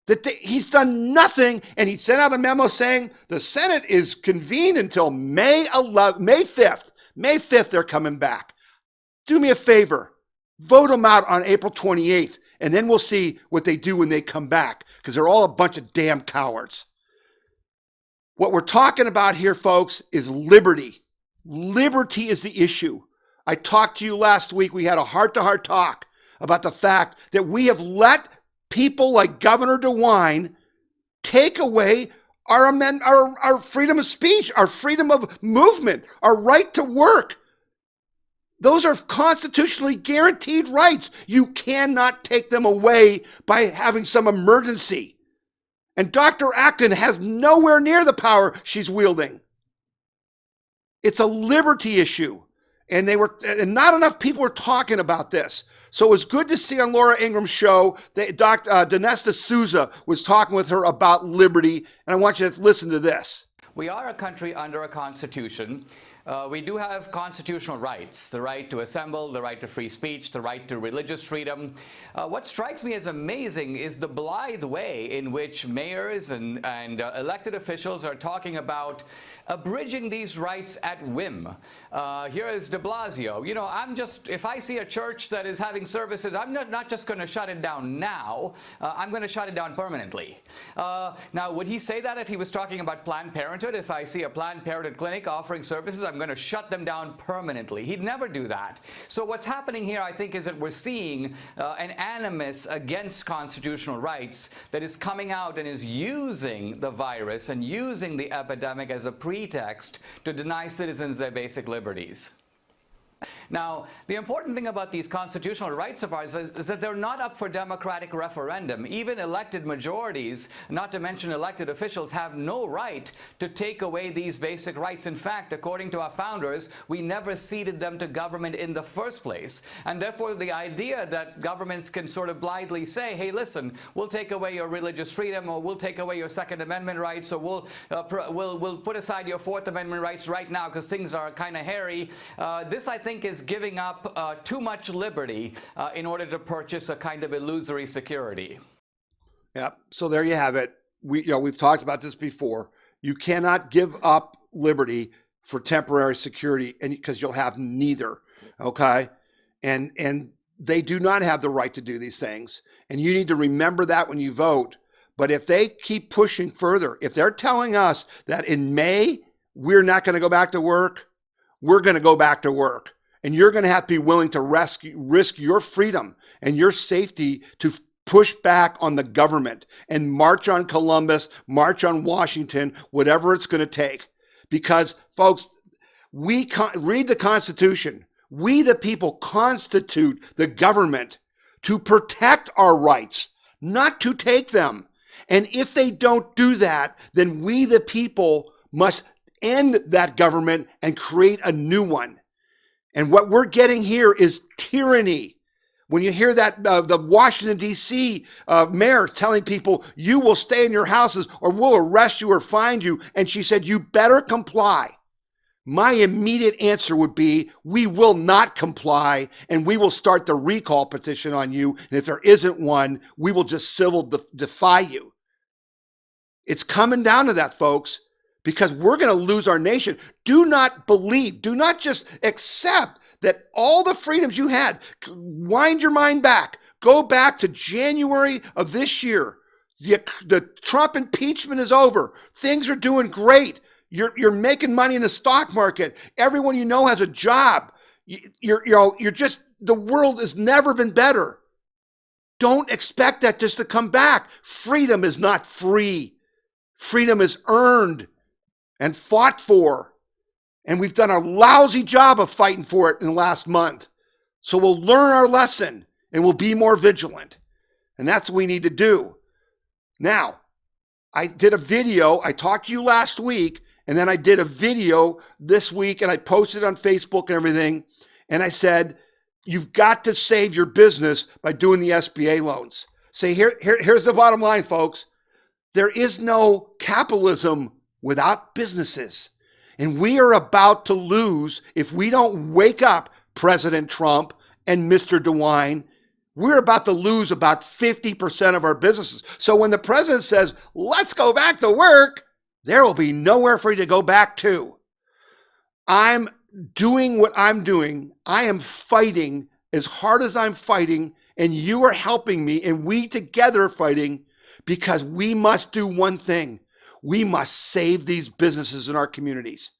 that he's done nothing, and he sent out a memo saying the Senate is convened until May 5th. May 5th, they're coming back. Do me a favor. Vote them out on April 28th, and then we'll see what they do when they come back, because they're all a bunch of damn cowards. What we're talking about here, folks, is liberty. Liberty is the issue. I talked to you last week. We had a heart-to-heart talk about the fact that we have let people like Governor DeWine take away our freedom of speech, our freedom of movement, our right to work. Those are constitutionally guaranteed rights. You cannot take them away by having some emergency. And Dr. Acton has nowhere near the power she's wielding. It's a liberty issue. And not enough people were talking about this. So it was good to see on Laura Ingram's show that Dinesta Souza was talking with her about liberty. And I want you to listen to this. We are a country under a constitution. we do have constitutional rights, the right to assemble, the right to free speech, the right to religious freedom. What strikes me as amazing is the blithe way in which mayors and elected officials are talking about abridging these rights at whim. Here is de Blasio. You know, if I see a church that is having services, I'm not just going to shut it down now, I'm going to shut it down permanently. Now, would he say that if he was talking about Planned Parenthood? If I see a Planned Parenthood clinic offering services, I'm going to shut them down permanently. He'd never do that. So what's happening here, I think, is that we're seeing an animus against constitutional rights that is coming out and is using the virus and using the epidemic as a pretext to deny citizens their basic liberties. Now, the important thing about these constitutional rights of ours is that they're not up for democratic referendum. Even elected majorities, not to mention elected officials, have no right to take away these basic rights. In fact, according to our founders, we never ceded them to government in the first place. And therefore, the idea that governments can sort of blithely say, hey, listen, we'll take away your religious freedom, or we'll take away your Second Amendment rights, or we'll put aside your Fourth Amendment rights right now because things are kind of hairy. This, I think, is giving up too much liberty in order to purchase a kind of illusory security. Yeah. So there you have it. We've talked about this before. You cannot give up liberty for temporary security, and because you'll have neither. Okay. And they do not have the right to do these things. And you need to remember that when you vote. But if they keep pushing further, if they're telling us that in May, we're not going to go back to work, we're going to go back to work. And you're going to have to be willing to risk your freedom and your safety to push back on the government and march on Columbus, march on Washington, whatever it's going to take. Because, folks, read the Constitution. We, the people, constitute the government to protect our rights, not to take them. And if they don't do that, then we, the people, must end that government and create a new one. And what we're getting here is tyranny. When you hear that the Washington, D.C. Mayor telling people, you will stay in your houses or we'll arrest you or find you. And she said, you better comply. My immediate answer would be, we will not comply and we will start the recall petition on you. And if there isn't one, we will just civil defy you. It's coming down to that, folks. Because we're going to lose our nation. Do not believe, do not just accept that all the freedoms you had, wind your mind back. Go back to January of this year. The Trump impeachment is over. Things are doing great. You're making money in the stock market. Everyone you know has a job. You're just, the world has never been better. Don't expect that just to come back. Freedom is not free. Freedom is earned and fought for. And we've done a lousy job of fighting for it in the last month. So we'll learn our lesson and we'll be more vigilant. And that's what we need to do. Now, I did a video. I talked to you last week, and then I did a video this week, and I posted it on Facebook and everything. And I said, you've got to save your business by doing the SBA loans. Say, here's the bottom line, folks. There is no capitalism without businesses. And we are about to lose if we don't wake up, President Trump and Mr. DeWine. We're about to lose about 50% of our businesses. So when the president says, let's go back to work, there will be nowhere for you to go back to. I'm doing what I'm doing. I am fighting as hard as I'm fighting, and you are helping me, and we together are fighting because we must do one thing. We must save these businesses in our communities.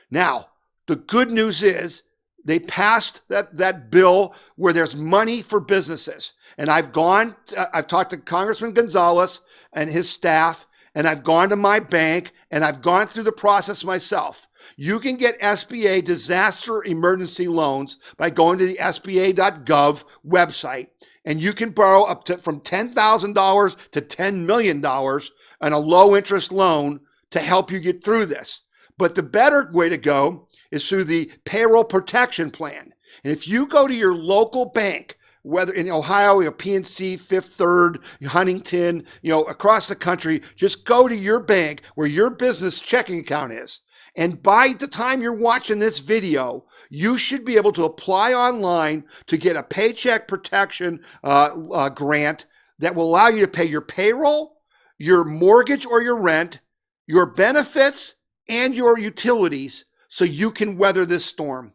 Now, the good news is they passed that bill where there's money for businesses. And I've talked to Congressman Gonzalez and his staff, and I've gone to my bank, and I've gone through the process myself. You can get SBA disaster emergency loans by going to the SBA.gov website, and you can borrow up to from $10,000 to $10 million on a low interest loan to help you get through this. But the better way to go is through the payroll protection plan. And if you go to your local bank, whether in Ohio, PNC, Fifth Third, Huntington, across the country, just go to your bank where your business checking account is. And by the time you're watching this video, you should be able to apply online to get a paycheck protection grant that will allow you to pay your payroll, your mortgage or your rent, your benefits, and your utilities so you can weather this storm.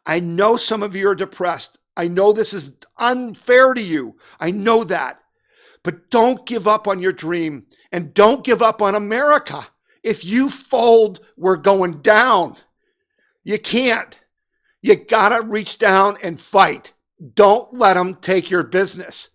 I know some of you are depressed. I know this is unfair to you. I know that. But don't give up on your dream, and don't give up on America. If you fold, we're going down. You can't. You gotta reach down and fight. Don't let them take your business.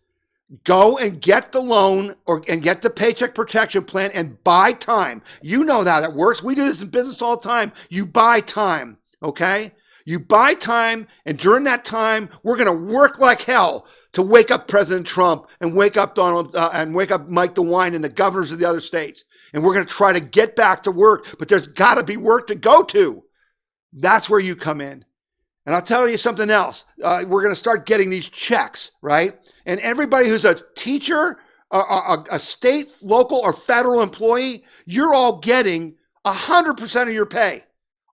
Go and get the loan and get the paycheck protection plan and buy time. You know how that works. We do this in business all the time. You buy time, okay? You buy time, and during that time, we're going to work like hell to wake up President Trump and wake up and wake up Mike DeWine and the governors of the other states. And we're going to try to get back to work, but there's got to be work to go to. That's where you come in. And I'll tell you something else. We're going to start getting these checks, right? And everybody who's a teacher, a state, local, or federal employee, you're all getting 100% of your pay.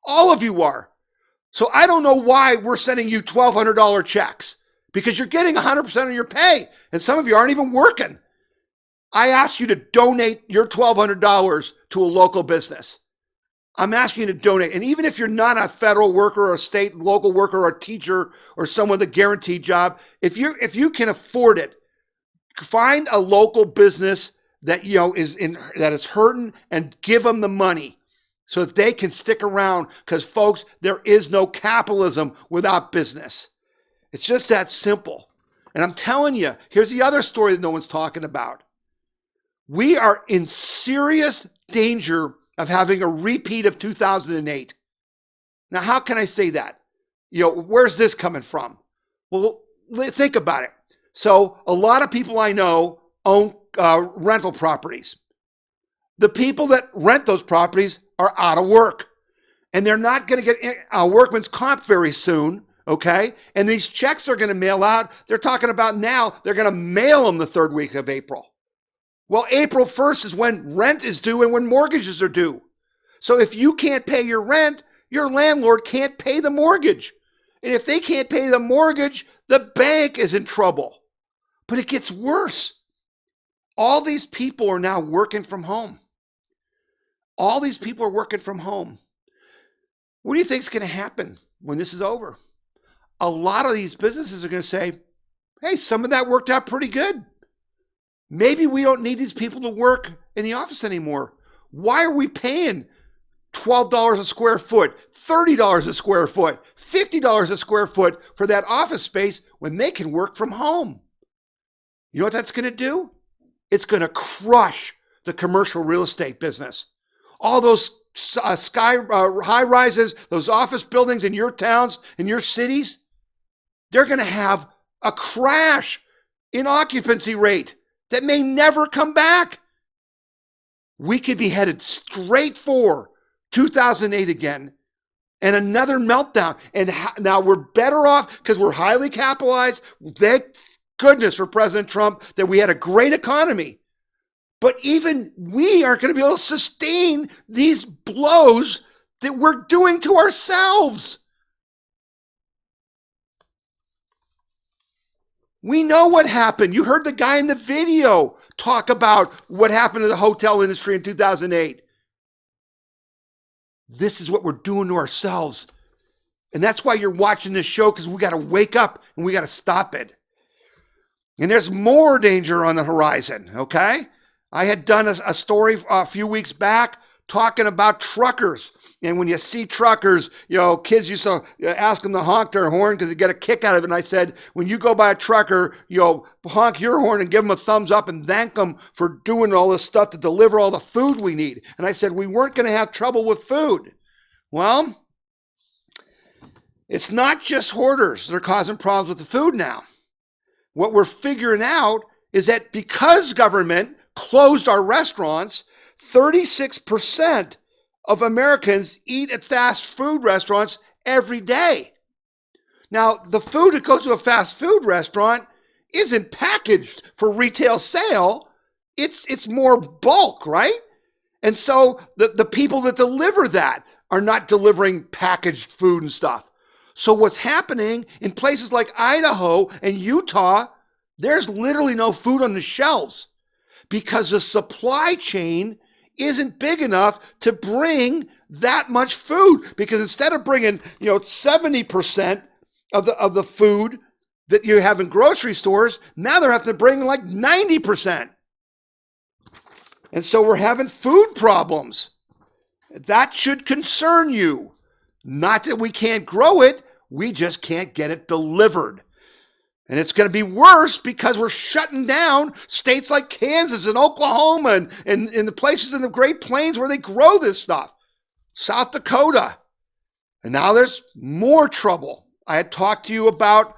All of you are. So I don't know why we're sending you $1,200 checks, because you're getting 100% of your pay, and some of you aren't even working. I ask you to donate your $1,200 to a local business. I'm asking you to donate. And even if you're not a federal worker or a state, local worker or a teacher or someone with a guaranteed job, if you can afford it, find a local business that that is hurting and give them the money so that they can stick around, because folks, there is no capitalism without business. It's just that simple. And I'm telling you, here's the other story that no one's talking about. We are in serious danger of having a repeat of 2008. Now, how can I say that? Where's this coming from? Well, think about it. So a lot of people I know own rental properties. The people that rent those properties are out of work, and they're not going to get a workman's comp very soon, okay? And these checks are going to mail out. They're talking about now they're going to mail them the third week of April. Well, April 1st is when rent is due and when mortgages are due. So if you can't pay your rent, your landlord can't pay the mortgage. And if they can't pay the mortgage, the bank is in trouble. But it gets worse. All these people are now working from home. All these people are working from home. What do you think is going to happen when this is over? A lot of these businesses are going to say, hey, some of that worked out pretty good. Maybe we don't need these people to work in the office anymore. Why are we paying $12 a square foot, $30 a square foot, $50 a square foot for that office space when they can work from home? You know what that's going to do? It's going to crush the commercial real estate business. All those high rises, those office buildings in your towns, in your cities, they're going to have a crash in occupancy rate that may never come back. We could be headed straight for 2008 again and another meltdown. And now we're better off because we're highly capitalized. Thank goodness for President Trump that we had a great economy. But even we aren't going to be able to sustain these blows that we're doing to ourselves. We know what happened. You heard the guy in the video talk about what happened to the hotel industry in 2008. This is what we're doing to ourselves. And that's why you're watching this show, because we got to wake up and we got to stop it. And there's more danger on the horizon, okay? I had done a story a few weeks back talking about truckers. And when you see truckers, kids used to ask them to honk their horn because they get a kick out of it. And I said, when you go by a trucker, honk your horn and give them a thumbs up and thank them for doing all this stuff to deliver all the food we need. And I said, we weren't going to have trouble with food. Well, it's not just hoarders that are causing problems with the food now. What we're figuring out is that because government closed our restaurants, 36% of Americans eat at fast food restaurants every day. Now, the food that goes to a fast food restaurant isn't packaged for retail sale. It's more bulk, right? And so the people that deliver that are not delivering packaged food and stuff. So what's happening in places like Idaho and Utah, there's literally no food on the shelves because the supply chain isn't big enough to bring that much food. Because instead of bringing, 70% of the food that you have in grocery stores, now they're having to bring like 90%. And so we're having food problems. That should concern you. Not that we can't grow it, we just can't get it delivered. And it's going to be worse because we're shutting down states like Kansas and Oklahoma and the places in the Great Plains where they grow this stuff. South Dakota. And now there's more trouble. I had talked to you about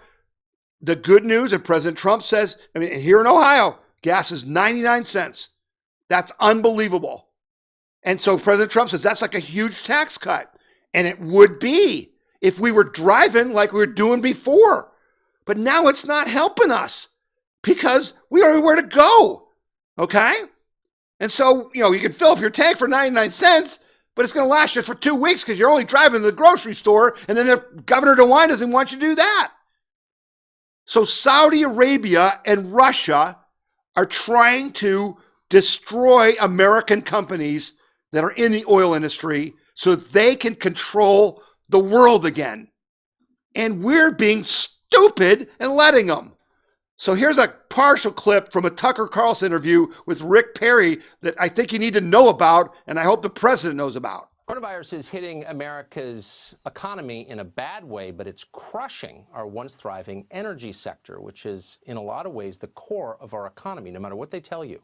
the good news that President Trump says, here in Ohio, gas is 99 cents. That's unbelievable. And so President Trump says that's like a huge tax cut. And it would be if we were driving like we were doing before. But now it's not helping us because we don't know where to go. Okay? And so, you can fill up your tank for 99 cents, but it's going to last you for 2 weeks because you're only driving to the grocery store, and then the Governor DeWine doesn't want you to do that. So Saudi Arabia and Russia are trying to destroy American companies that are in the oil industry so they can control the world again. And we're being stupid and letting them. So here's a partial clip from a Tucker Carlson interview with Rick Perry that I think you need to know about, and I hope the president knows about. Coronavirus is hitting America's economy in a bad way, but it's crushing our once thriving energy sector, which is in a lot of ways the core of our economy, no matter what they tell you.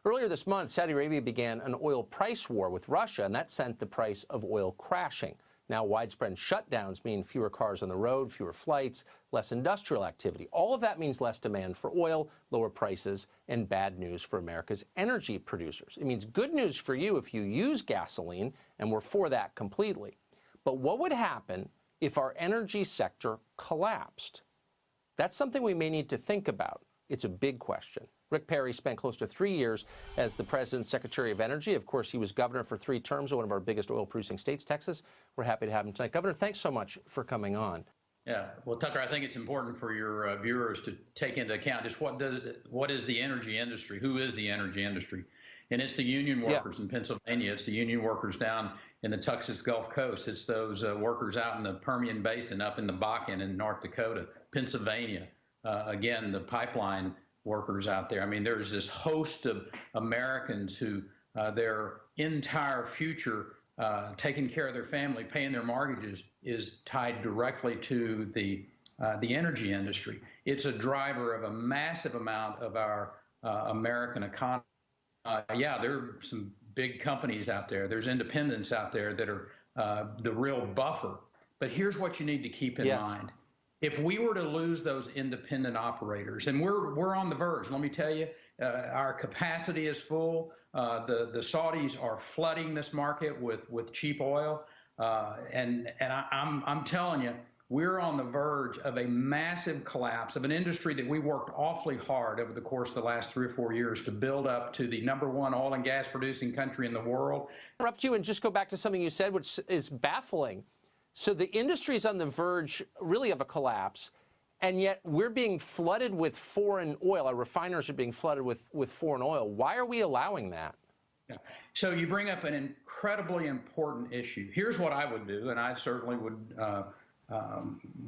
Earlier this month, Saudi Arabia began an oil price war with Russia, and that sent the price of oil crashing. Now, widespread shutdowns mean fewer cars on the road, fewer flights, less industrial activity. All of that means less demand for oil, lower prices, and bad news for America's energy producers. It means good news for you if you use gasoline, and we're for that completely. But what would happen if our energy sector collapsed? That's something we may need to think about. It's a big question. Rick Perry spent close to 3 years as the president's Secretary of Energy. Of course, he was governor for 3 terms of one of our biggest oil-producing states, Texas. We're happy to have him tonight. Governor, thanks so much for coming on. Yeah, well, Tucker, I think it's important for your viewers to take into account just what is the energy industry? Who is the energy industry? And it's the union workers in Pennsylvania. It's the union workers down in the Texas Gulf Coast. It's those workers out in the Permian Basin, up in the Bakken in North Dakota, Pennsylvania. Again, the pipeline workers out there. There's this host of Americans who their entire future, taking care of their family, paying their mortgages, is tied directly to the energy industry. It's a driver of a massive amount of our American economy. Yeah, there are some big companies out there. There's independents out there that are the real buffer. But here's what you need to keep in mind. If we were to lose those independent operators, and we're on the verge, let me tell you, our capacity is full. The Saudis are flooding this market with cheap oil, and I'm telling you, we're on the verge of a massive collapse of an industry that we worked awfully hard over the course of the last 3 or 4 years to build up to the #1 oil and gas producing country in the world. I'll interrupt you and just go back to something you said, which is baffling. So the industry is on the verge, really, of a collapse, and yet we're being flooded with foreign oil. Our refiners are being flooded with foreign oil. Why are we allowing that? Yeah. So you bring up an incredibly important issue. Here's what I would do, and I certainly would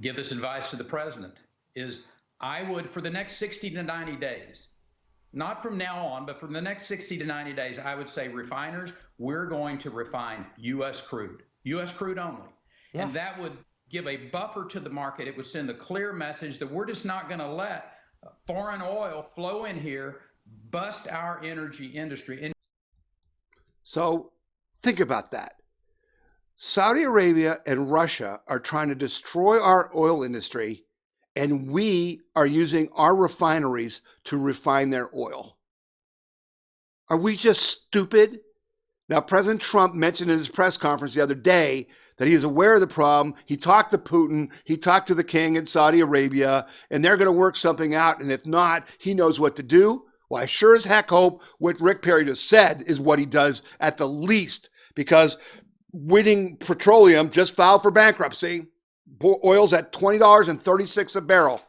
give this advice to the president, is I would, for the next 60 to 90 days, not from now on, but from the next 60 to 90 days, I would say, refiners, we're going to refine U.S. crude only. Yeah. And that would give a buffer to the market. It would send a clear message that we're just not going to let foreign oil flow in here, bust our energy industry. So think about that. Saudi Arabia and Russia are trying to destroy our oil industry, and we are using our refineries to refine their oil. Are we just stupid? Now, President Trump mentioned in his press conference the other day that he is aware of the problem. He talked to Putin, he talked to the king in Saudi Arabia, and they're going to work something out. And if not, he knows what to do. Well, I sure as heck hope what Rick Perry just said is what he does at the least, because winning petroleum just filed for bankruptcy. Oil's at $20.36 a barrel.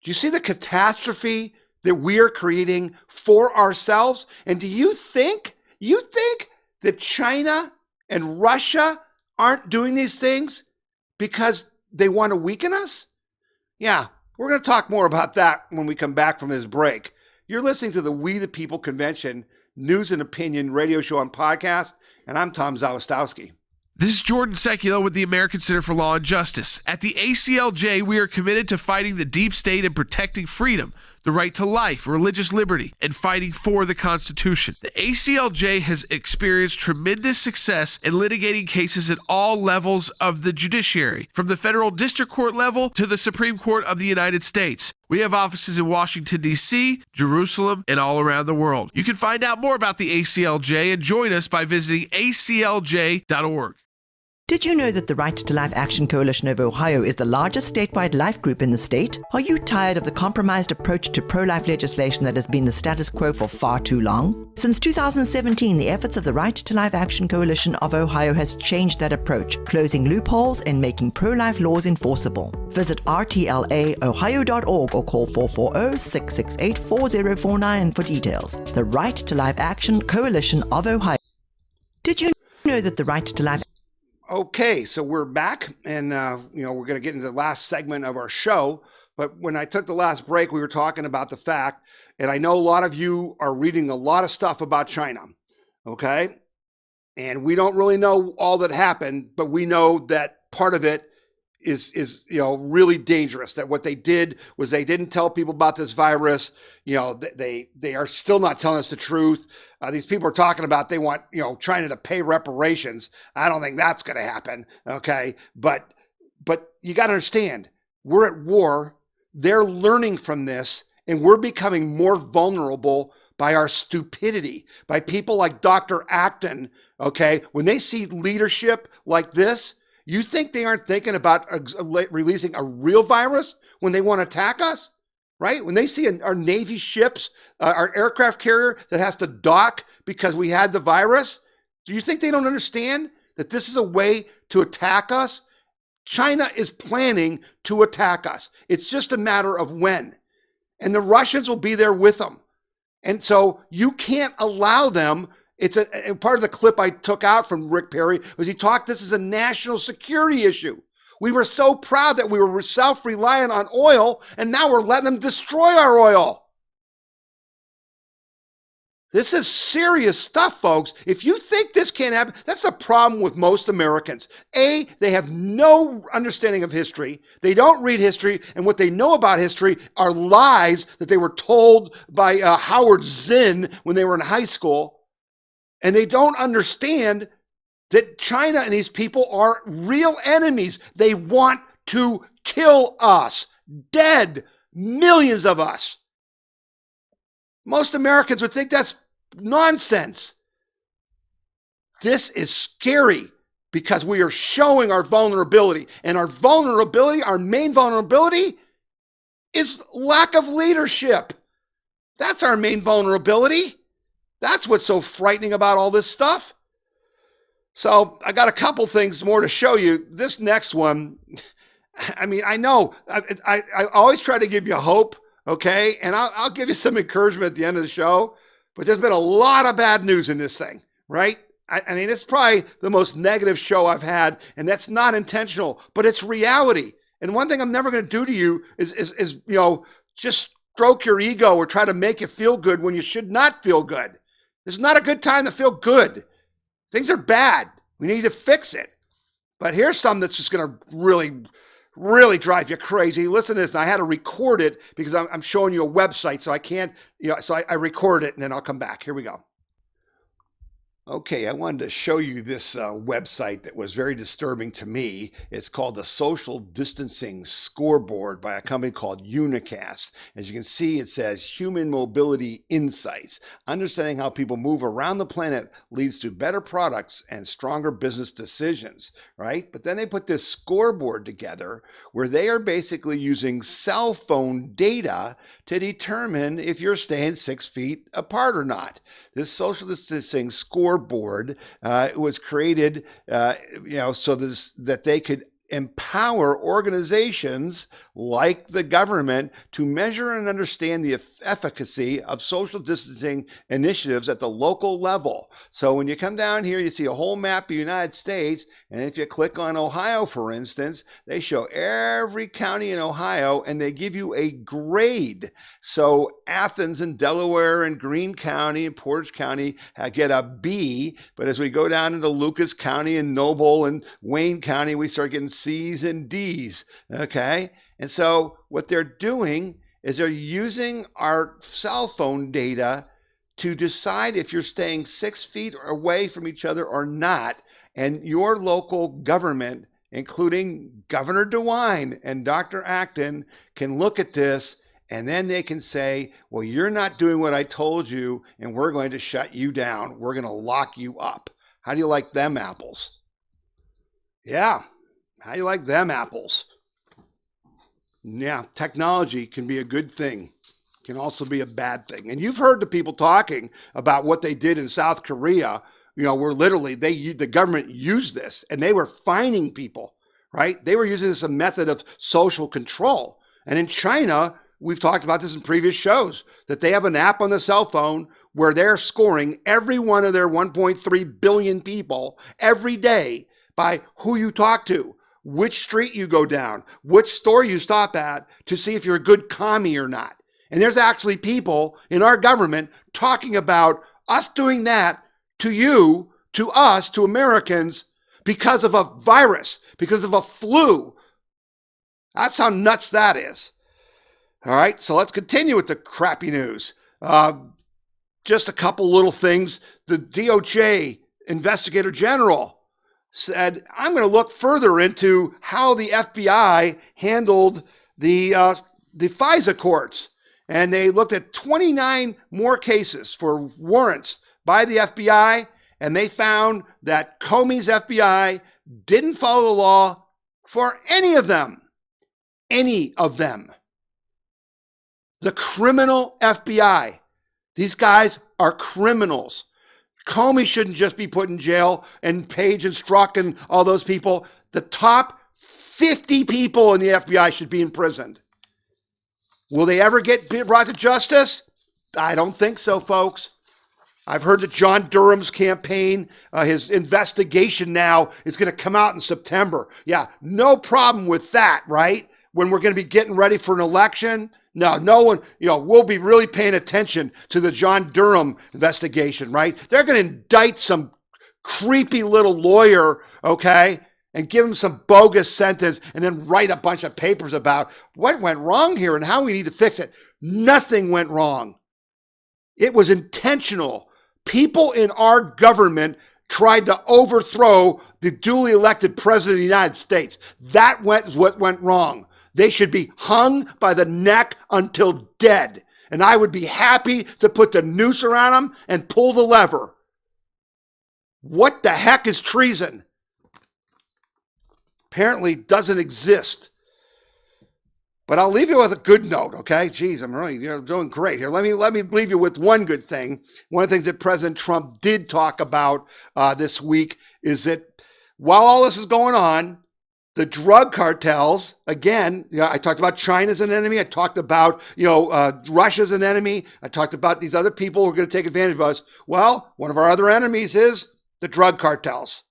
Do you see the catastrophe that we are creating for ourselves? And do you think that China and Russia aren't doing these things because they want to weaken us? Yeah, we're going to talk more about that when we come back from this break. You're listening to the We the People Convention News and Opinion radio show and podcast, and I'm Tom Zawistowski. This is Jordan Sekula with the American Center for Law and Justice. At the ACLJ, we are committed to fighting the deep state and protecting freedom, the right to life, religious liberty, and fighting for the Constitution. The ACLJ has experienced tremendous success in litigating cases at all levels of the judiciary, from the federal district court level to the Supreme Court of the United States. We have offices in Washington, D.C., Jerusalem, and all around the world. You can find out more about the ACLJ and join us by visiting aclj.org. Did you know that the Right to Life Action Coalition of Ohio is the largest statewide life group in the state? Are you tired of the compromised approach to pro-life legislation that has been the status quo for far too long? Since 2017, the efforts of the Right to Life Action Coalition of Ohio has changed that approach, closing loopholes and making pro-life laws enforceable. Visit rtlaohio.org or call 440-668-4049 for details. The Right to Life Action Coalition of Ohio. Did you know that the Right to Life... Okay, so we're back, and we're going to get into the last segment of our show. But when I took the last break, we were talking about the fact, and I know a lot of you are reading a lot of stuff about China, okay? And we don't really know all that happened, but we know that part of it is really dangerous. That what they did was they didn't tell people about this virus. They are still not telling us the truth. These people are talking about they want China to pay reparations. I don't think that's going to happen. Okay, but you got to understand, we're at war. They're learning from this, and we're becoming more vulnerable by our stupidity, by people like Dr. Acton. Okay, when they see leadership like this, you think they aren't thinking about releasing a real virus when they want to attack us, right? When they see our Navy ships, our aircraft carrier that has to dock because we had the virus, do you think they don't understand that this is a way to attack us? China is planning to attack us. It's just a matter of when. And the Russians will be there with them. And so you can't allow them. It's a part of the clip I took out from Rick Perry was he talked, this is a national security issue. We were so proud that we were self-reliant on oil, and now we're letting them destroy our oil. This is serious stuff, folks. If you think this can't happen, that's the problem with most Americans. A, they have no understanding of history. They don't read history, and what they know about history are lies that they were told by Howard Zinn when they were in high school. And they don't understand that China and these people are real enemies. They want to kill us, dead, millions of us. Most Americans would think that's nonsense. This is scary because we are showing our vulnerability. And our vulnerability, our main vulnerability, is lack of leadership. That's our main vulnerability. That's what's so frightening about all this stuff. So I got a couple things more to show you. This next one, I mean, I know I always try to give you hope, okay? And I'll give you some encouragement at the end of the show, but there's been a lot of bad news in this thing, right? I mean, it's probably the most negative show I've had, and that's not intentional, but it's reality. And one thing I'm never going to do to you is just stroke your ego or try to make you feel good when you should not feel good. This is not a good time to feel good. Things are bad. We need to fix it. But here's something that's just going to really, really drive you crazy. Listen to this. And I had to record it because I'm showing you a website, so I can't, so I record it and then I'll come back. Here we go. Okay, I wanted to show you this website that was very disturbing to me. It's called the Social Distancing Scoreboard by a company called Unicast. As you can see, it says Human Mobility Insights. Understanding how people move around the planet leads to better products and stronger business decisions, right? But then they put this scoreboard together where they are basically using cell phone data to determine if you're staying 6 feet apart or not. This social distancing scoreboard whistleblower board was created, so that they could empower organizations like the government to measure and understand the efficacy of social distancing initiatives at the local level. So when you come down here, you see a whole map of the United States, and if you click on Ohio, for instance, they show every county in Ohio, and they give you a grade. So Athens and Delaware and Greene County and Portage County get a B, but as we go down into Lucas County and Noble and Wayne County, we start getting C's and D's, okay? And so what they're doing is they're using our cell phone data to decide if you're staying 6 feet away from each other or not. And your local government, including Governor DeWine and Dr. Acton, can look at this, and then they can say, well, you're not doing what I told you, and we're going to shut you down. We're going to lock you up. How do you like them apples? Yeah. How do you like them apples? Yeah, technology can be a good thing. Can also be a bad thing. And you've heard the people talking about what they did in South Korea, where literally the government used this and they were fining people, right? They were using this as a method of social control. And in China, we've talked about this in previous shows, that they have an app on the cell phone where they're scoring every one of their 1.3 billion people every day by who you talk to, which street you go down, which store you stop at, to see if you're a good commie or not. And there's actually people in our government talking about us doing that to you, to us, to Americans, because of a virus, because of a flu. That's how nuts that is. All right, so let's continue with the crappy news. Just a couple little things. The DOJ Investigator General said, I'm going to look further into how the FBI handled the FISA courts. And they looked at 29 more cases for warrants by the FBI, and they found that Comey's FBI didn't follow the law for any of them. Any of them. The criminal FBI. These guys are criminals. Comey shouldn't just be put in jail, and Page and Strzok and all those people. The top 50 people in the FBI should be imprisoned. Will they ever get brought to justice? I don't think so, folks. I've heard that John Durham's campaign, his investigation now is going to come out in September. Yeah, no problem with that, right? When we're going to be getting ready for an election. No one, we'll be really paying attention to the John Durham investigation, right? They're going to indict some creepy little lawyer, okay, and give him some bogus sentence and then write a bunch of papers about what went wrong here and how we need to fix it. Nothing went wrong. It was intentional. People in our government tried to overthrow the duly elected president of the United States. That was what went wrong. They should be hung by the neck until dead. And I would be happy to put the noose around them and pull the lever. What the heck is treason? Apparently doesn't exist. But I'll leave you with a good note, okay? Geez, I'm really doing great here. Let me leave you with one good thing. One of the things that President Trump did talk about this week is that while all this is going on, the drug cartels, again, I talked about China as an enemy. I talked about, Russia as an enemy. I talked about these other people who are going to take advantage of us. Well, one of our other enemies is the drug cartels.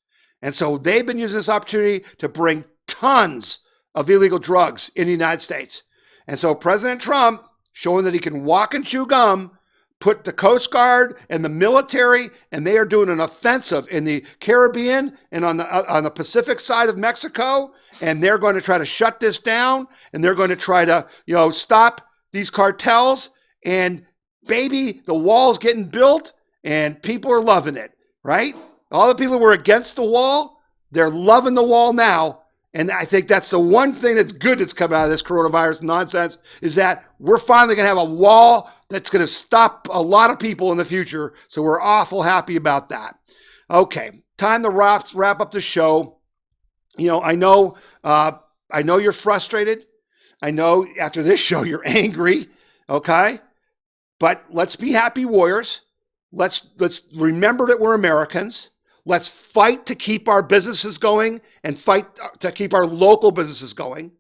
And so they've been using this opportunity to bring tons of illegal drugs in the United States. And so President Trump, showing that he can walk and chew gum, put the Coast Guard and the military, and they are doing an offensive in the Caribbean and on the Pacific side of Mexico, and they're going to try to shut this down, and they're going to try to, stop these cartels, and baby, the wall's getting built, and people are loving it, right? All the people who were against the wall, they're loving the wall now. And I think that's the one thing that's good that's come out of this coronavirus nonsense, is that we're finally going to have a wall that's going to stop a lot of people in the future. So we're awful happy about that. Okay, time to wrap up the show. I know you're frustrated. I know after this show you're angry, okay? But let's be happy warriors. Let's remember that we're Americans. Let's fight to keep our businesses going and fight to keep our local businesses going.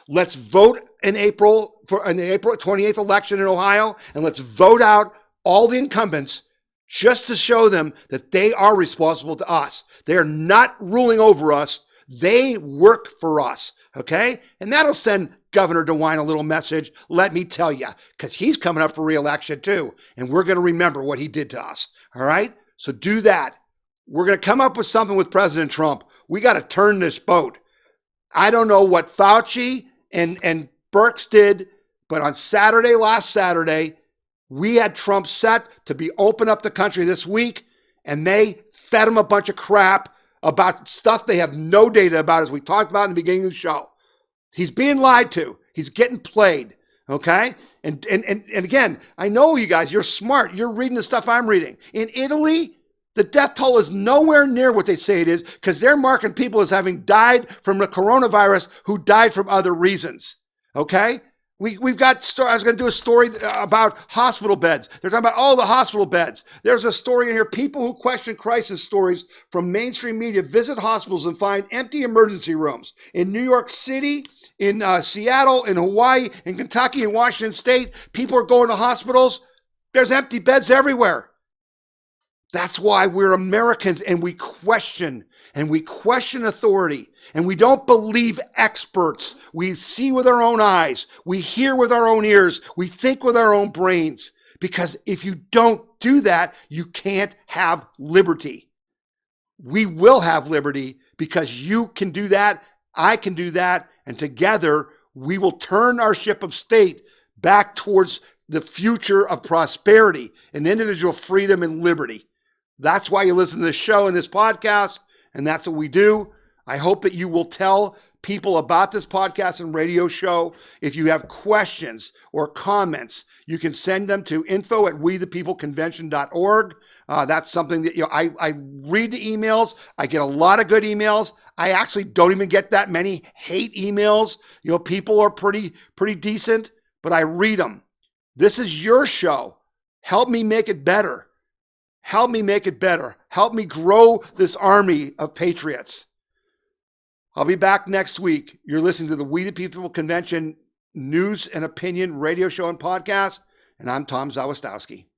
Let's vote in April for an April 28th election in Ohio, and let's vote out all the incumbents just to show them that they are responsible to us. They are not ruling over us. They work for us, okay? And that'll send Governor DeWine a little message, let me tell you, because he's coming up for re-election too, and we're going to remember what he did to us, all right? So do that. We're going to come up with something with President Trump. We got to turn this boat. I don't know what Fauci and Birx did, but on Saturday, last Saturday, we had Trump set to be open up the country this week, and they fed him a bunch of crap about stuff they have no data about, as we talked about in the beginning of the show. He's being lied to. He's getting played, okay? And again, I know you guys, you're smart. You're reading the stuff I'm reading. In Italy, the death toll is nowhere near what they say it is because they're marking people as having died from the coronavirus who died from other reasons, okay? We've got, I was going to do a story about hospital beds. They're talking about all the hospital beds. There's a story in here. People who question crisis stories from mainstream media visit hospitals and find empty emergency rooms. In New York City, in Seattle, in Hawaii, in Kentucky, in Washington State, people are going to hospitals. There's empty beds everywhere. That's why we're Americans and we question authority, and we don't believe experts. We see with our own eyes, we hear with our own ears, we think with our own brains, because if you don't do that, you can't have liberty. We will have liberty because you can do that, I can do that, and together we will turn our ship of state back towards the future of prosperity and individual freedom and liberty. That's why you listen to this show and this podcast, and that's what we do. I hope that you will tell people about this podcast and radio show. If you have questions or comments, you can send them to info@wethepeopleconvention.org. That's something that, I read the emails. I get a lot of good emails. I actually don't even get that many hate emails. People are pretty decent, but I read them. This is your show. Help me make it better. Help me make it better. Help me grow this army of patriots. I'll be back next week. You're listening to the We the People Convention news and opinion radio show and podcast, and I'm Tom Zawistowski.